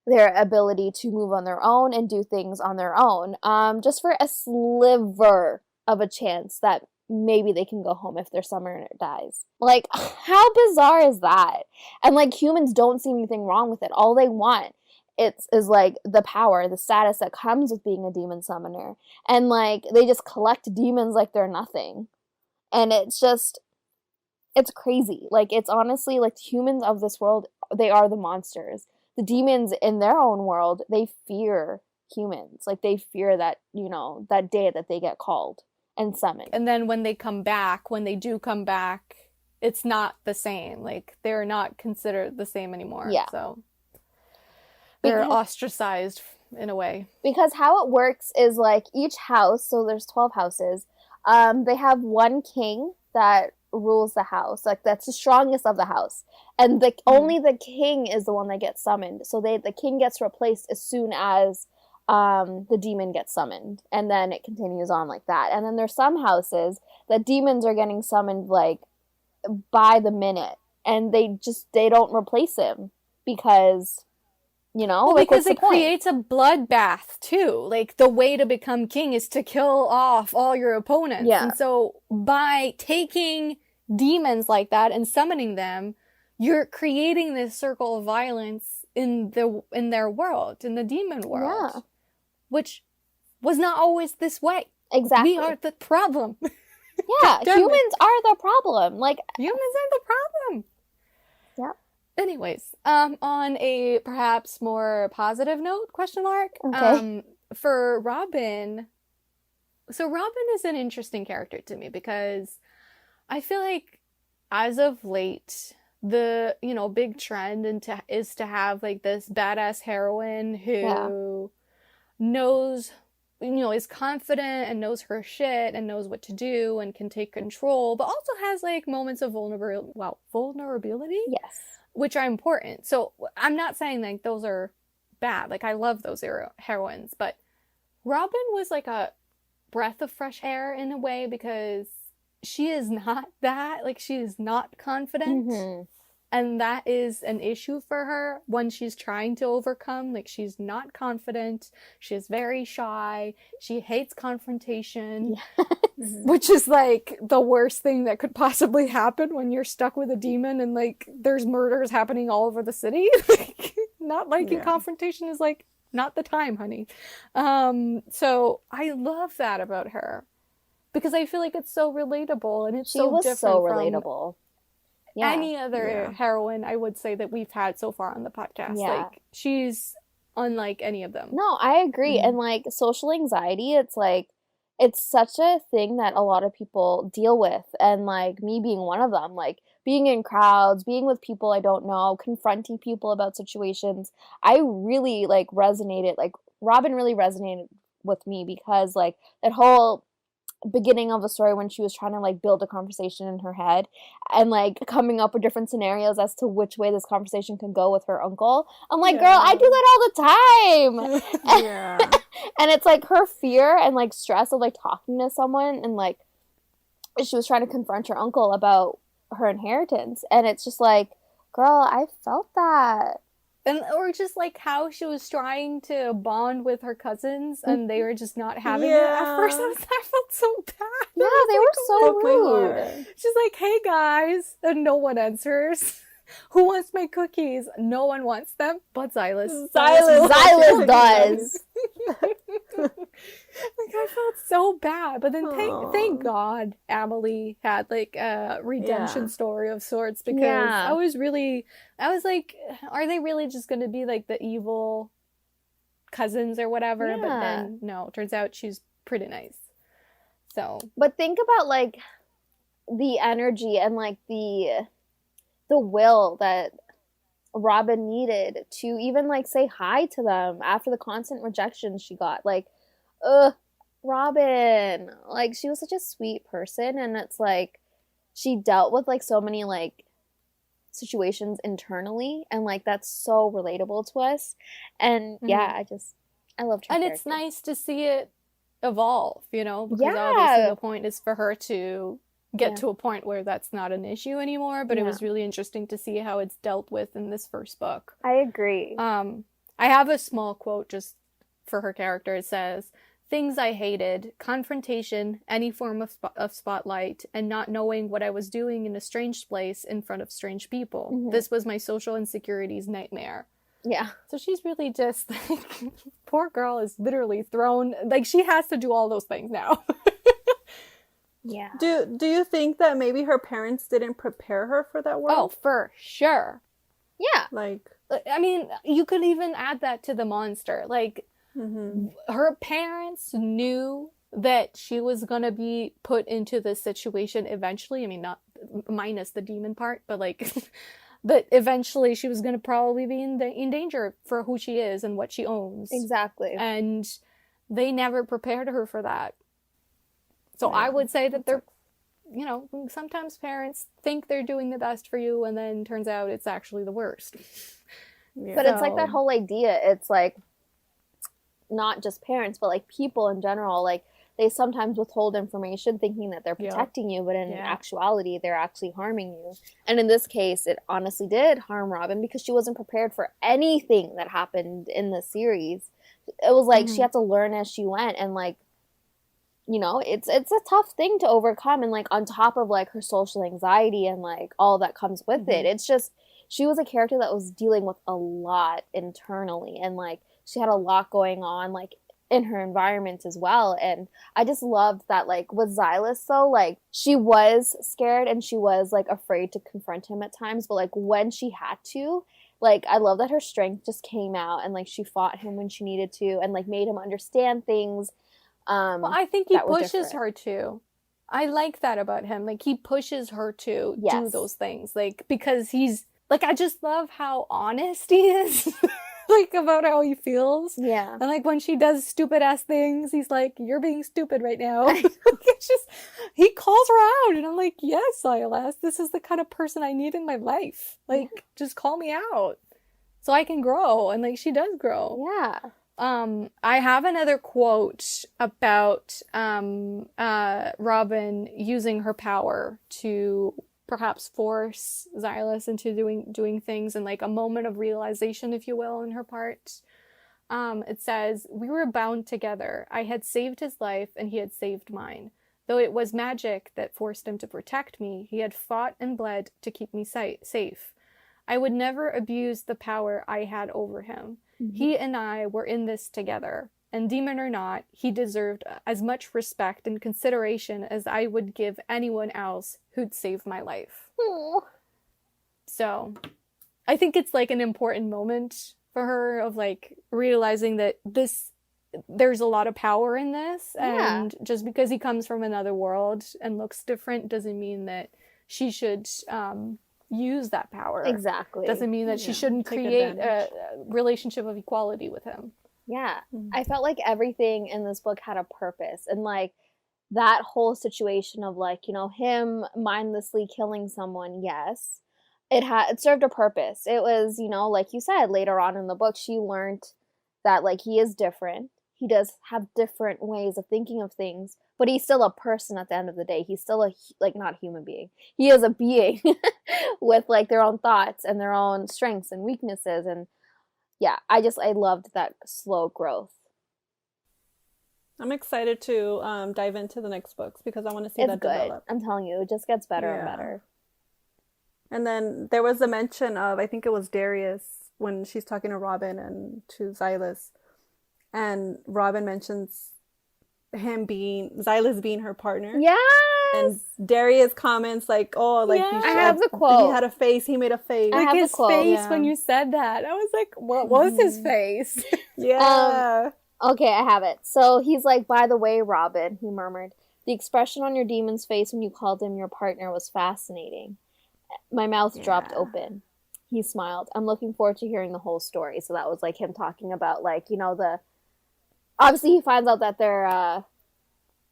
their ability to move on their own and do things on their own, just for a sliver of a chance that maybe they can go home if their summoner dies. Like, how bizarre is that? And like, humans don't see anything wrong with it. All they want is like the power, the status that comes with being a demon summoner, and like they just collect demons like they're nothing. And it's crazy. Like, it's honestly like humans of this world, they are the monsters. The demons in their own world, they fear humans. Like, they fear that, that day that they get called and summoned. And then when they do come back, it's not the same. Like, they're not considered the same anymore. Yeah. So they're ostracized in a way. Because how it works is like each house, so there's 12 houses, they have one king that rules the house. Like, that's the strongest of the house. And only the king is the one that gets summoned. So the king gets replaced as soon as the demon gets summoned, and then it continues on like that. And then there's some houses that demons are getting summoned like by the minute, and they don't replace him because because it creates a bloodbath too. Like, the way to become king is to kill off all your opponents. Yeah. And so by taking demons like that and summoning them, you're creating this circle of violence in their world, in the demon world. Yeah. Which was not always this way. Exactly. We are the problem. Yeah, humans are the problem. Like, humans are the problem. Yeah. Anyways, on a perhaps more positive note, question mark, okay. For Robin, so Robin is an interesting character to me because I feel like as of late, the, big trend is to have like this badass heroine who knows, is confident and knows her shit and knows what to do and can take control, but also has like moments of vulnerability. Yes. Which are important. So I'm not saying like those are bad. Like, I love those heroines, but Robin was like a breath of fresh air in a way because she is not that. Like, she is not confident. Mm-hmm. And that is an issue for her, one she's trying to overcome. Like, she's not confident. She is very shy. She hates confrontation, which is like the worst thing that could possibly happen when you're stuck with a demon and like there's murders happening all over the city. Like, not liking confrontation is like not the time, honey. So I love that about her because I feel like it's so relatable and it's so different. So relatable. Yeah. Any other heroine I would say that we've had so far on the podcast. Yeah. Like, she's unlike any of them. No, I agree. Mm-hmm. And like, social anxiety, it's like, it's such a thing that a lot of people deal with, and like me being one of them. Like, being in crowds, being with people I don't know, confronting people about situations, I really like resonated, like Robin really resonated with me because like that whole beginning of the story when she was trying to like build a conversation in her head and like coming up with different scenarios as to which way this conversation can go with her uncle. I'm like, girl, I do that all the time. Yeah. And it's like her fear and like stress of like talking to someone, and like she was trying to confront her uncle about her inheritance, and it's just like, girl, I felt that. And or just like how she was trying to bond with her cousins and they were just not having it. At first I felt so bad. Yeah, they were so rude. She's like, hey guys, and no one answers. Who wants my cookies? No one wants them but Silas. Silas does. Like, I felt so bad, but then thank God Amelie had like a redemption story of sorts, because I was like, are they really just going to be like the evil cousins or whatever? Yeah. But then no, turns out she's pretty nice. So, but think about like the energy and like the will that Robin needed to even like say hi to them after the constant rejection she got. Like, ugh, Robin. Like, she was such a sweet person, and it's like she dealt with like so many like situations internally, and like that's so relatable to us. And yeah, I loved her And character. it's nice to see it evolve, you know, because Yeah. obviously the point is for her to get Yeah. to a point where that's not an issue anymore, but it was really interesting to see how it's dealt with in this first book. I agree. I have a small quote just for her character. It says, "Things I hated, confrontation, any form of spotlight, and not knowing what I was doing in a strange place in front of strange people. Mhm. This was my social insecurities nightmare." Yeah. So she's really just like, poor girl is literally thrown, like she has to do all those things now. Yeah. Do you think that maybe her parents didn't prepare her for that Oh, world? for sure. Yeah. Like, I mean, you could even add that to the monster. Like, her parents knew that she was going to be put into this situation eventually. I mean, not minus the demon part, but like, that eventually she was going to probably be in danger for who she is and what she owns. Exactly. And they never prepared her for that. So I would say that they're, you know, sometimes parents think they're doing the best for you, and then turns out it's actually the worst. yeah. But it's like that whole idea. It's like not just parents, but like people in general. Like they sometimes withhold information thinking that they're protecting you, but in actuality, they're actually harming you. And in this case, it honestly did harm Robin because she wasn't prepared for anything that happened in the series. It was like she had to learn as she went, and like, you know, it's a tough thing to overcome, and like on top of like her social anxiety and like all that comes with it, it's just she was a character that was dealing with a lot internally, and like she had a lot going on like in her environment as well. And I just loved that, like with Xylus though, like she was scared and she was like afraid to confront him at times, but like when she had to, like I love that her strength just came out, and like she fought him when she needed to, and like made him understand things. Well, I think he pushes her to. I like that about him. Like, he pushes her to do those things. Like, because he's, like, I just love how honest he is. Like, about how he feels. Yeah. And, like, when she does stupid-ass things, he's like, "You're being stupid right now." It's just, he calls her out. And I'm like, yes, Silas, this is the kind of person I need in my life. Like, just call me out so I can grow. And, like, she does grow. Yeah. I have another quote about Robin using her power to perhaps force Xylus into doing things, and like a moment of realization, if you will, on her part. It says, "We were bound together. I had saved his life and he had saved mine. Though it was magic that forced him to protect me, he had fought and bled to keep me safe. I would never abuse the power I had over him. He and I were in this together, and demon or not, he deserved as much respect and consideration as I would give anyone else who'd save my life." Aww. So, I think it's like an important moment for her of like realizing that there's a lot of power in this, and just because he comes from another world and looks different doesn't mean that she should use that power. Exactly. Doesn't mean that she shouldn't create a relationship of equality with him. Yeah. I felt like everything in this book had a purpose, and like that whole situation of like, you know, him mindlessly killing someone, yes, it served a purpose. It was, you know, like you said, later on in the book she learned that like he is different. He does have different ways of thinking of things, but he's still a person at the end of the day. He's still not a human being. He is a being with like their own thoughts and their own strengths and weaknesses. And yeah, I loved that slow growth. I'm excited to dive into the next books because I want to see that develop. I'm telling you, it just gets better and better. And then there was a mention of, I think it was Darius, when she's talking to Robin and to Xylus, and Robin mentions Xylus being her partner. Yes! And Darius comments like, "Oh, like I have the quote. He had a face. He made a face." Like his face when you said that. I was like, what was his face? Yeah. Okay, I have it. So he's like, "By the way, Robin," he murmured, The expression on your demon's face when you called him your partner was fascinating. My mouth dropped open. He smiled. I'm looking forward to hearing the whole story. So that was like him talking about like, you know, obviously he finds out that their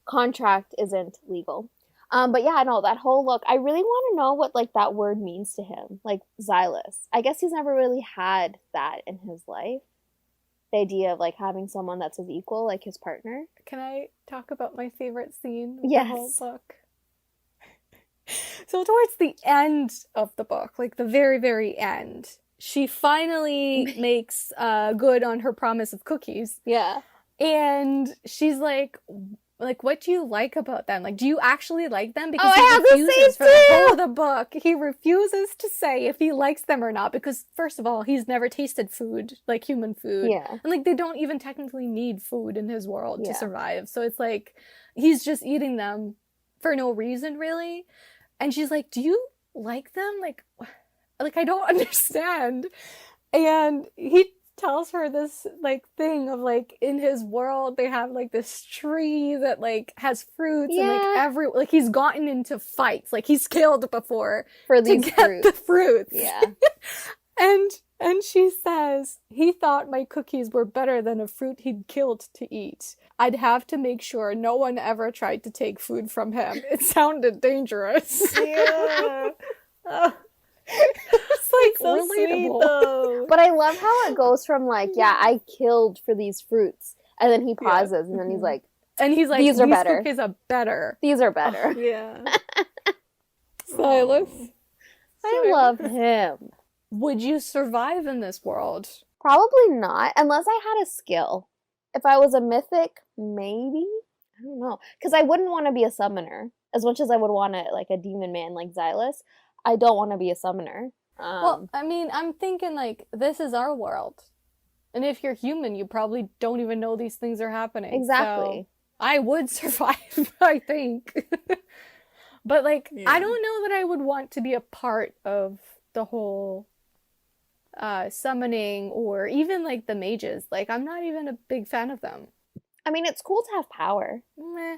contract isn't legal. But yeah, no, that whole look, I really want to know what like that word means to him. Like Xylus. I guess he's never really had that in his life. The idea of like having someone that's his equal, like his partner. Can I talk about my favorite scene of Yes. the whole book? So towards the end of the book, like the very, very end, she finally makes good on her promise of cookies. Yeah. And she's like, what do you like about them? Like, do you actually like them? Because I have he the refuses same for the too! whole of the book. He refuses to say if he likes them or not. Because first of all, he's never tasted food, like human food. Yeah. And like they don't even technically need food in his world to Yeah. survive. So it's like he's just eating them for no reason, really. And she's like, do you like them? Like I don't understand. And he tells her this like thing of like in his world they have like this tree that like has fruits and like he's gotten into fights, like he's killed before For to these get fruits. the fruits. Yeah. And she says, he thought my cookies were better than a fruit he'd killed to eat. I'd have to make sure no one ever tried to take food from him. It sounded dangerous. Yeah. It's like So sweet, relatable. though. But I love how it goes from like, yeah, I killed for these fruits. And then he pauses and then he's like, And he's like, These are better. cookies are better. these are better. Yeah. Silas. I love him. Would you survive in this world? Probably not, unless I had a skill. If I was a mythic, maybe? I don't know. Because I wouldn't want to be a summoner. As much as I would want to, like, a demon man like Xylus, I don't want to be a summoner. Well, I mean, I'm thinking, like, this is our world. And if you're human, you probably don't even know these things are happening. Exactly. So I would survive, I think. But, like, I don't know that I would want to be a part of the whole summoning or even, like, the mages. Like, I'm not even a big fan of them. I mean, it's cool to have power. Meh.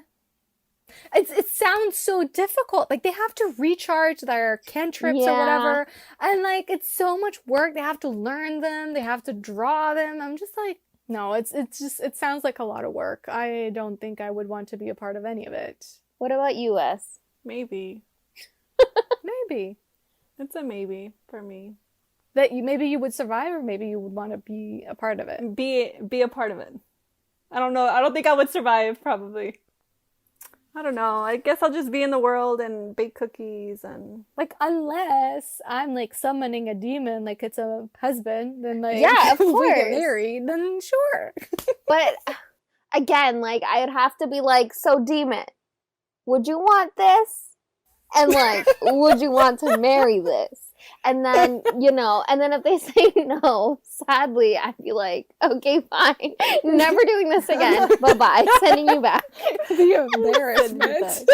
It sounds so difficult. Like, they have to recharge their cantrips or whatever. And, like, it's so much work. They have to learn them. They have to draw them. I'm just like, no, it sounds like a lot of work. I don't think I would want to be a part of any of it. What about you, Wes? Maybe. Maybe. It's a maybe for me. That maybe you would survive or maybe you would want to be a part of it. Be a part of it. I don't know. I don't think I would survive, probably. I don't know. I guess I'll just be in the world and bake cookies and... Like, unless I'm, like, summoning a demon, like it's a husband, then, like, Yeah, of we course. get married, then sure. But, again, like, I'd have to be like, so, demon, would you want this? And, like, would you want to marry this? And then, you know, and then if they say no, sadly, I'd be like, okay, fine. Never doing this again. Bye-bye. Sending you back. The embarrassment.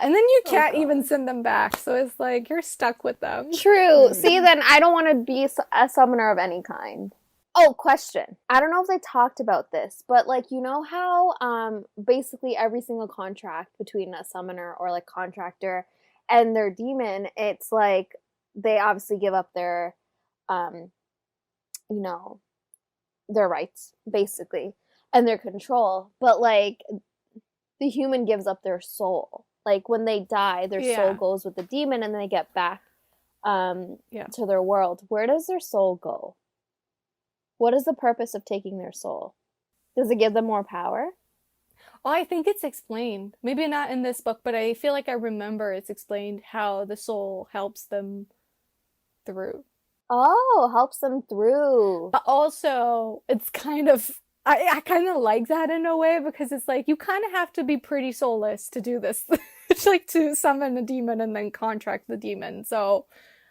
And then you can't even send them back. So it's like, you're stuck with them. True. See, then I don't want to be a summoner of any kind. Oh, question. I don't know if they talked about this, but, like, you know how basically every single contract between a summoner or, like, contractor and their demon, it's like they obviously give up their, you know, their rights, basically, and their control. But, like, the human gives up their soul. Like, when they die, their soul goes with the demon and then they get back to their world. Where does their soul go? What is the purpose of taking their soul? Does it give them more power? Well, I think it's explained. Maybe not in this book, but I feel like I remember it's explained how the soul helps them through. Oh, helps them through. But also, it's kind of... I kind of like that in a way because it's like, you kind of have to be pretty soulless to do this. It's like to summon a demon and then contract the demon. So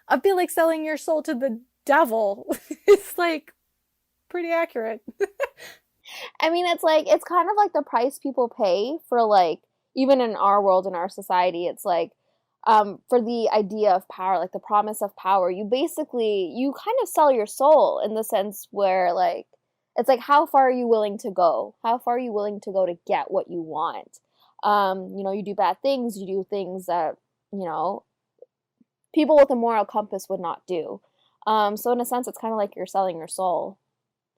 I feel like selling your soul to the devil is like pretty accurate. I mean, it's like, it's kind of like the price people pay for, like, even in our world, in our society, it's like, for the idea of power, like the promise of power, you kind of sell your soul in the sense where, like, it's like, how far are you willing to go? How far are you willing to go to get what you want? You do bad things, you do things that, people with a moral compass would not do. So in a sense, it's kind of like you're selling your soul.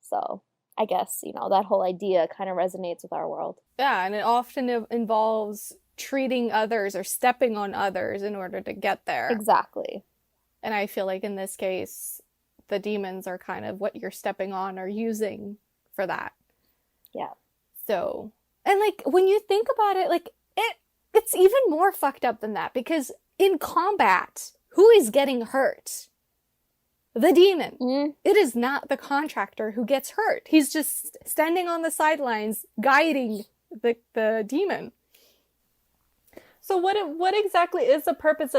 So I guess, that whole idea kind of resonates with our world. Yeah, and it often involves treating others or stepping on others in order to get there. Exactly. And I feel like in this case, the demons are kind of what you're stepping on or using for that. Yeah. So, and like, when you think about it, like, it's even more fucked up than that, because in combat, who is getting hurt? The demon. Mm. It is not the contractor who gets hurt. He's just standing on the sidelines guiding the demon. So what exactly is the purpose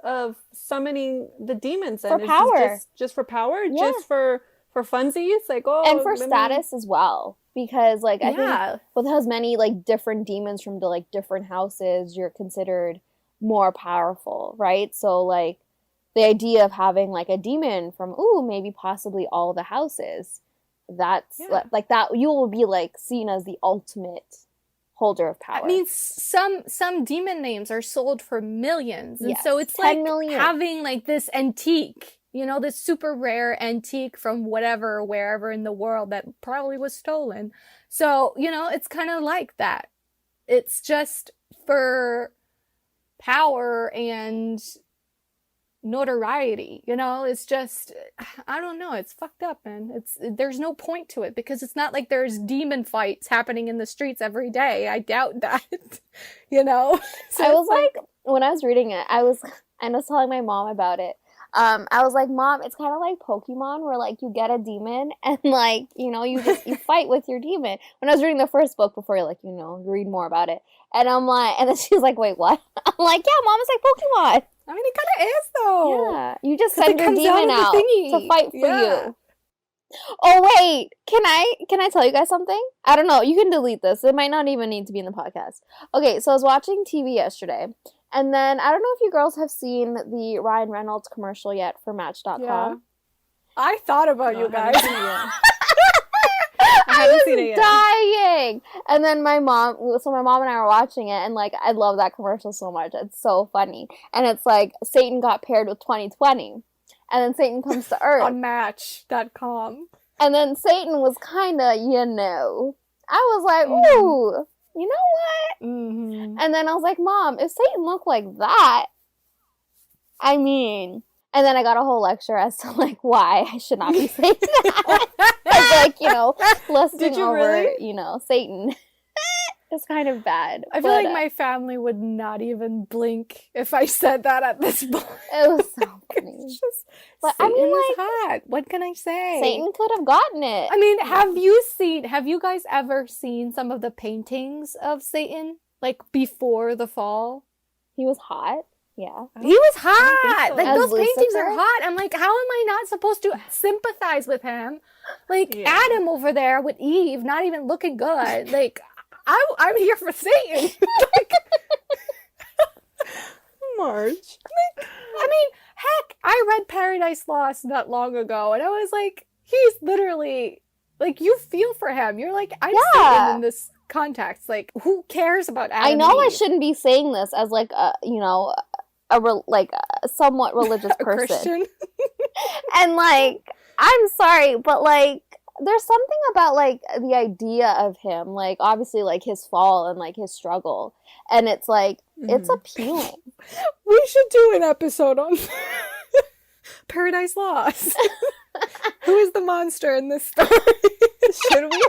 of summoning the demons then? For power. Just for power? Yeah. Just for funsies? Like, and for status as well. Because, like, I think with as many, like, different demons from the, like, different houses, you're considered more powerful, right? So, like, the idea of having, like, a demon from, maybe possibly all the houses, that's, like, that, you will be, like, seen as the ultimate holder of power. I mean, some demon names are sold for millions. And so it's like million. having, like, this antique, this super rare antique from wherever in the world that probably was stolen. So, it's kind of like that. It's just for power and notoriety, it's just, I don't know, it's fucked up, man. There's no point to it, because it's not like there's demon fights happening in the streets every day. I doubt that. So I was like, when I was reading it, I was telling my mom about it. I was like, Mom, it's kind of like Pokemon, where, like, you get a demon and, like, you fight with your demon. When I was reading the first book before, you read more about it. And I'm like, and then she's like, wait, what? I'm like, yeah, Mom, it's like Pokemon. I mean, it kind of is, though. Yeah, you just send your demon out thingy to fight for you. Oh, wait, can I tell you guys something? I don't know, you can delete this. It might not even need to be in the podcast. Okay, so I was watching TV yesterday, and then I don't know if you girls have seen the Ryan Reynolds commercial yet for Match.com. Yeah. I thought about you guys. I was dying. And then my mom and I were watching it, and, like, I love that commercial so much. It's so funny. And it's like Satan got paired with 2020. And then Satan comes to Earth. On Match.com. And then Satan was kind of, I was like, ooh, you know what? Mm-hmm. And then I was like, Mom, if Satan looked like that, I mean... And then I got a whole lecture as to, like, why I should not be saying that. Listing over, really? Satan. It's kind of bad. I feel like my family would not even blink if I said that at this point. It was so funny. But Satan is hot. What can I say? Satan could have gotten it. I mean, have you guys ever seen some of the paintings of Satan? Like, before the fall? He was hot. Yeah. He was hot! So. Like, As those paintings Lucifer? are hot. I'm like, how am I not supposed to sympathize with him? Like, Adam over there with Eve, not even looking good. Like, I'm here for Satan. Like, Marge. Like, I mean, heck, I read Paradise Lost not long ago, and I was like, he's literally, like, you feel for him. You're like, I'm Satan in this context. Like, who cares about Adam? I know and I Eve? Shouldn't be saying this as, like, a somewhat religious person. Christian. And, like, I'm sorry, but, like, there's something about, like, the idea of him, like, obviously, like, his fall and, like, his struggle. And it's, like, it's appealing. We should do an episode on Paradise Lost. Who is the monster in this story? Should we?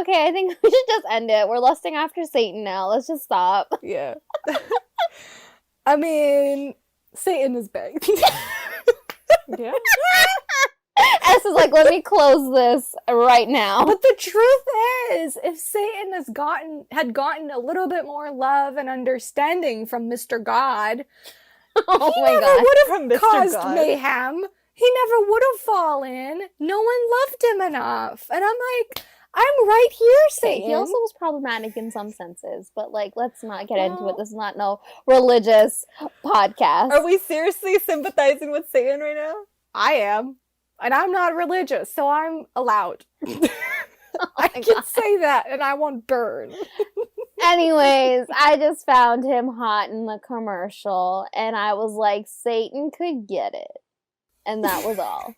Okay, I think we should just end it. We're lusting after Satan now. Let's just stop. Yeah. I mean, Satan is big. Yeah. S is like, let me close this right now. But the truth is, if Satan had gotten a little bit more love and understanding from Mr. God, Oh he my never god. would have caused mayhem. He never would have fallen. No one loved him enough. And I'm like, I'm right here, Satan. He also was problematic in some senses, but, like, let's not get into it. This is not no religious podcast. Are we seriously sympathizing with Satan right now? I am. And I'm not religious, so I'm allowed. I can say that and I won't burn. Anyways, I just found him hot in the commercial, and I was like, Satan could get it. And that was all.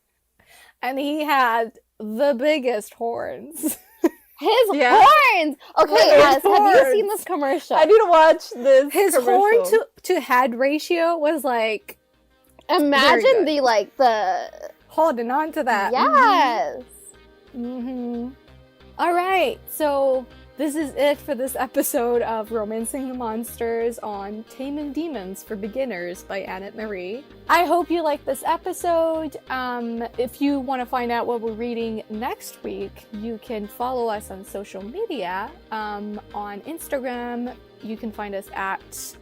And he had the biggest horns. His horns! Okay, His have you horns. seen this commercial? I need to watch this. His commercial. horn to head ratio was like Imagine the holding on to that. yes. Mm-hmm. All right, so this is it for this episode of Romancing the Monsters on Taming Demons for Beginners by Annette Marie. I hope you liked this episode. If you want to find out what we're reading next week, you can follow us on social media. On Instagram, you can find us at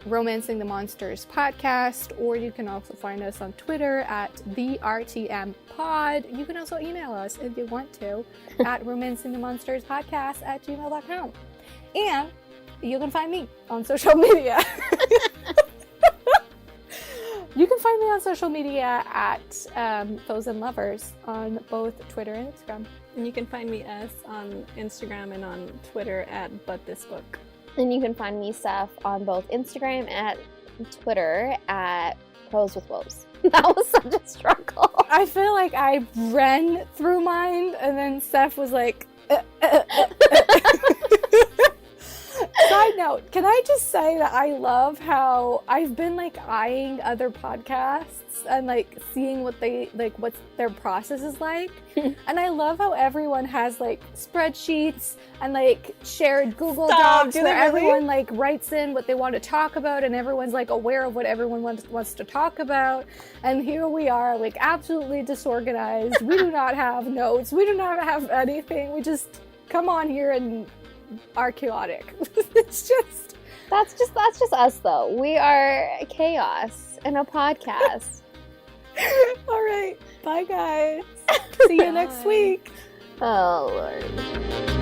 Romancing the Monsters Podcast, or you can also find us on Twitter at the RTM Pod. You can also email us if you want to at romancingthemonsterspodcast@gmail.com. And you can find me on social media. You can find me on social media at Foes and Lovers on both Twitter and Instagram. And you can find me on Instagram and on Twitter at ButThisBook. And you can find me, Steph, on both Instagram and Twitter at Pros with Woes. That was such a struggle. I feel like I ran through mine, and then Steph was like, Side note, can I just say that I love how I've been like eyeing other podcasts and like seeing what their process is like. And I love how everyone has like spreadsheets and like shared Google Docs where everyone like writes in what they want to talk about, and everyone's like aware of what everyone wants to talk about. And here we are, like absolutely disorganized. We do not have notes. We do not have anything. We just come on here and are chaotic. It's just that's just us though. We are chaos in a podcast. All right, bye guys. See you next week. Oh Lord.